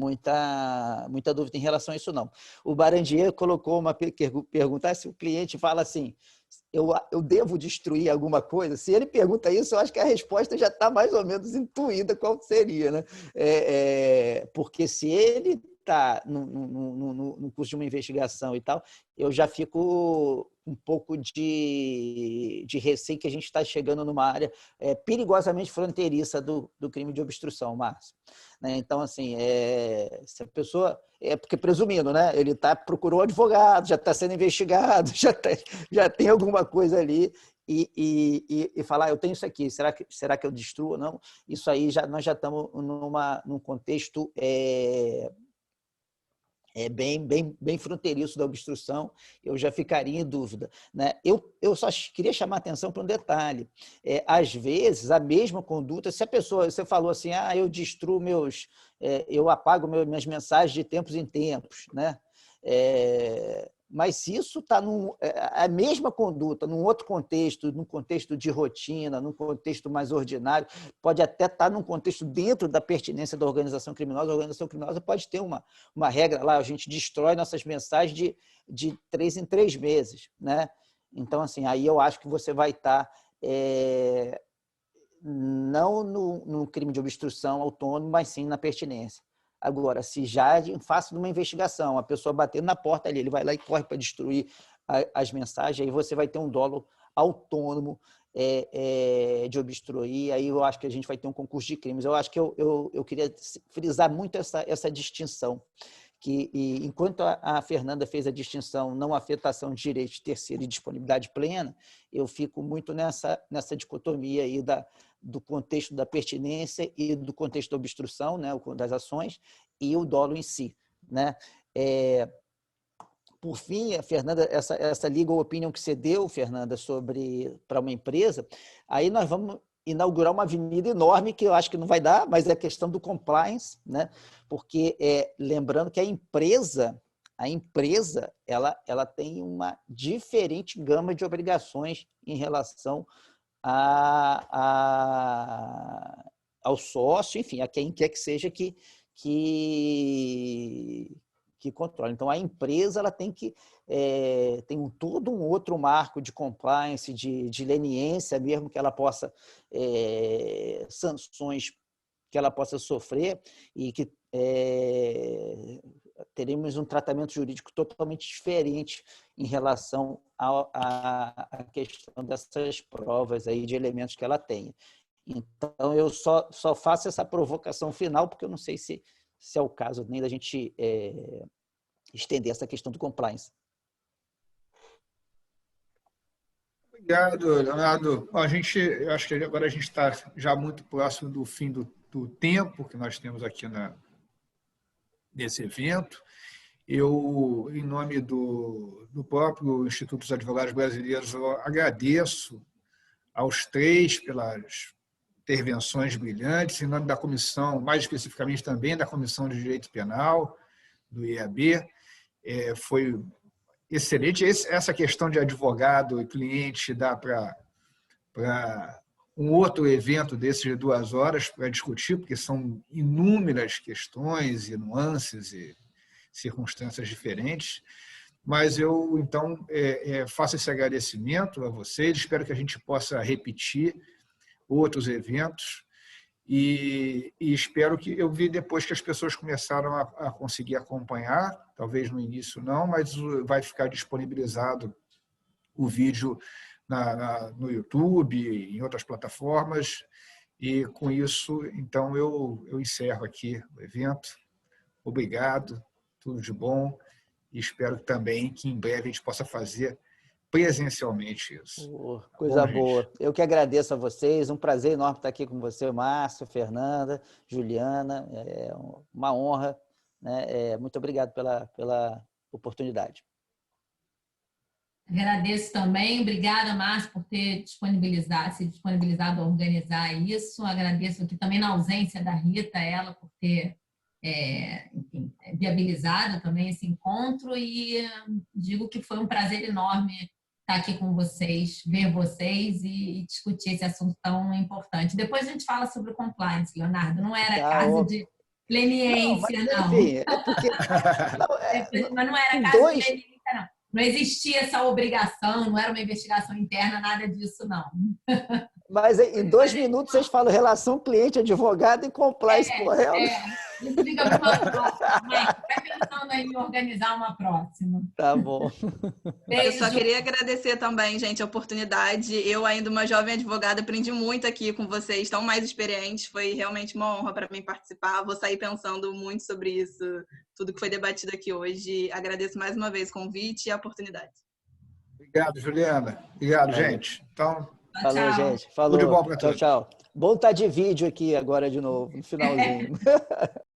dúvida em relação a isso, não. O Barandier colocou uma pergunta, se o cliente fala assim, eu devo destruir alguma coisa? Se ele pergunta isso, eu acho que a resposta já está mais ou menos intuída qual seria, né? Porque se ele está no curso de uma investigação e tal, eu já fico um pouco de receio que a gente está chegando numa área perigosamente fronteiriça do crime de obstrução, Márcio. Né? Então, assim, se a pessoa... porque presumindo, né? Ele procurou advogado, já está sendo investigado, já tem alguma coisa ali e falar, eu tenho isso aqui, será que eu destruo ou não? Isso aí nós já estamos num contexto bem fronteiriço da obstrução, eu já ficaria em dúvida. Né? Eu só queria chamar a atenção para um detalhe. Às vezes, a mesma conduta, se a pessoa, você falou assim, eu destruo eu apago minhas mensagens de tempos em tempos, né? Mas se isso está a mesma conduta, num outro contexto, num contexto de rotina, num contexto mais ordinário, pode até estar num contexto dentro da pertinência da organização criminosa. A organização criminosa pode ter uma regra lá, a gente destrói nossas mensagens de 3 em 3 meses. Né? Então, assim, aí eu acho que você vai estar não no crime de obstrução autônomo, mas sim na pertinência. Agora, se já em face de uma investigação, a pessoa batendo na porta ali, ele vai lá e corre para destruir as mensagens, aí você vai ter um dolo autônomo de obstruir, aí eu acho que a gente vai ter um concurso de crimes. Eu acho que eu queria frisar muito essa distinção, que enquanto a Fernanda fez a distinção não afetação de direito de terceiro e disponibilidade plena, eu fico muito nessa dicotomia aí do contexto da pertinência e do contexto da obstrução, né, das ações, e o dolo em si. Né? Por fim, a Fernanda, essa legal opinion que você deu, Fernanda, para uma empresa, aí nós vamos inaugurar uma avenida enorme, que eu acho que não vai dar, mas é a questão do compliance, né? Porque, lembrando que a empresa ela tem uma diferente gama de obrigações em relação ao sócio, enfim, a quem quer que seja que controle. Então, a empresa ela tem que tem todo um outro marco de compliance, de leniência, mesmo que ela possa sanções que ela possa sofrer e que teríamos um tratamento jurídico totalmente diferente em relação à questão dessas provas aí de elementos que ela tem. Então, eu só faço essa provocação final, porque eu não sei se é o caso nem da gente estender essa questão do compliance. Obrigado, Leonardo. Bom, eu acho que agora a gente está já muito próximo do fim do tempo que nós temos aqui nesse evento. Eu, em nome do próprio Instituto dos Advogados Brasileiros, eu agradeço aos três pelas intervenções brilhantes, em nome da comissão, mais especificamente também da Comissão de Direito Penal, do IAB. Foi excelente. Essa questão de advogado e cliente dá para um outro evento desses de 2 horas para discutir, porque são inúmeras questões e nuances e circunstâncias diferentes. Mas eu, então, faço esse agradecimento a vocês, espero que a gente possa repetir outros eventos e espero que eu vi depois que as pessoas começaram a conseguir acompanhar, talvez no início não, mas vai ficar disponibilizado o vídeo no YouTube, em outras plataformas, e com isso, então, eu encerro aqui o evento. Obrigado, tudo de bom, e espero também que em breve a gente possa fazer presencialmente isso. Coisa boa. Eu que agradeço a vocês, um prazer enorme estar aqui com você, Márcio, Fernanda, Juliana, é uma honra, né? Muito obrigado pela oportunidade. Agradeço também, obrigada, Márcio, por ter se disponibilizado a organizar isso. Agradeço aqui também na ausência da Rita, ela por ter enfim, viabilizado também esse encontro, e digo que foi um prazer enorme estar aqui com vocês, ver vocês e discutir esse assunto tão importante. Depois a gente fala sobre o compliance, Leonardo, não era caso de leniência, não. Enfim, porque... Mas não era caso de leniência, não. Não existia essa obrigação, não era uma investigação interna, nada disso, não. Mas em 2 minutos vocês falam relação cliente-advogado e compliance por ela. Isso fica para uma próxima. Vai pensando em organizar uma próxima. Tá bom. Beijo. Eu só queria agradecer também, gente, a oportunidade. Eu, ainda uma jovem advogada, aprendi muito aqui com vocês, tão mais experientes. Foi realmente uma honra para mim participar. Vou sair pensando muito sobre isso, tudo que foi debatido aqui hoje. Agradeço mais uma vez o convite e a oportunidade. Obrigado, Juliana. Obrigado, gente. Então, falou, gente. Falou. Tudo de bom para todos. Tchau, tchau. Bom estar de vídeo aqui agora de novo, no finalzinho.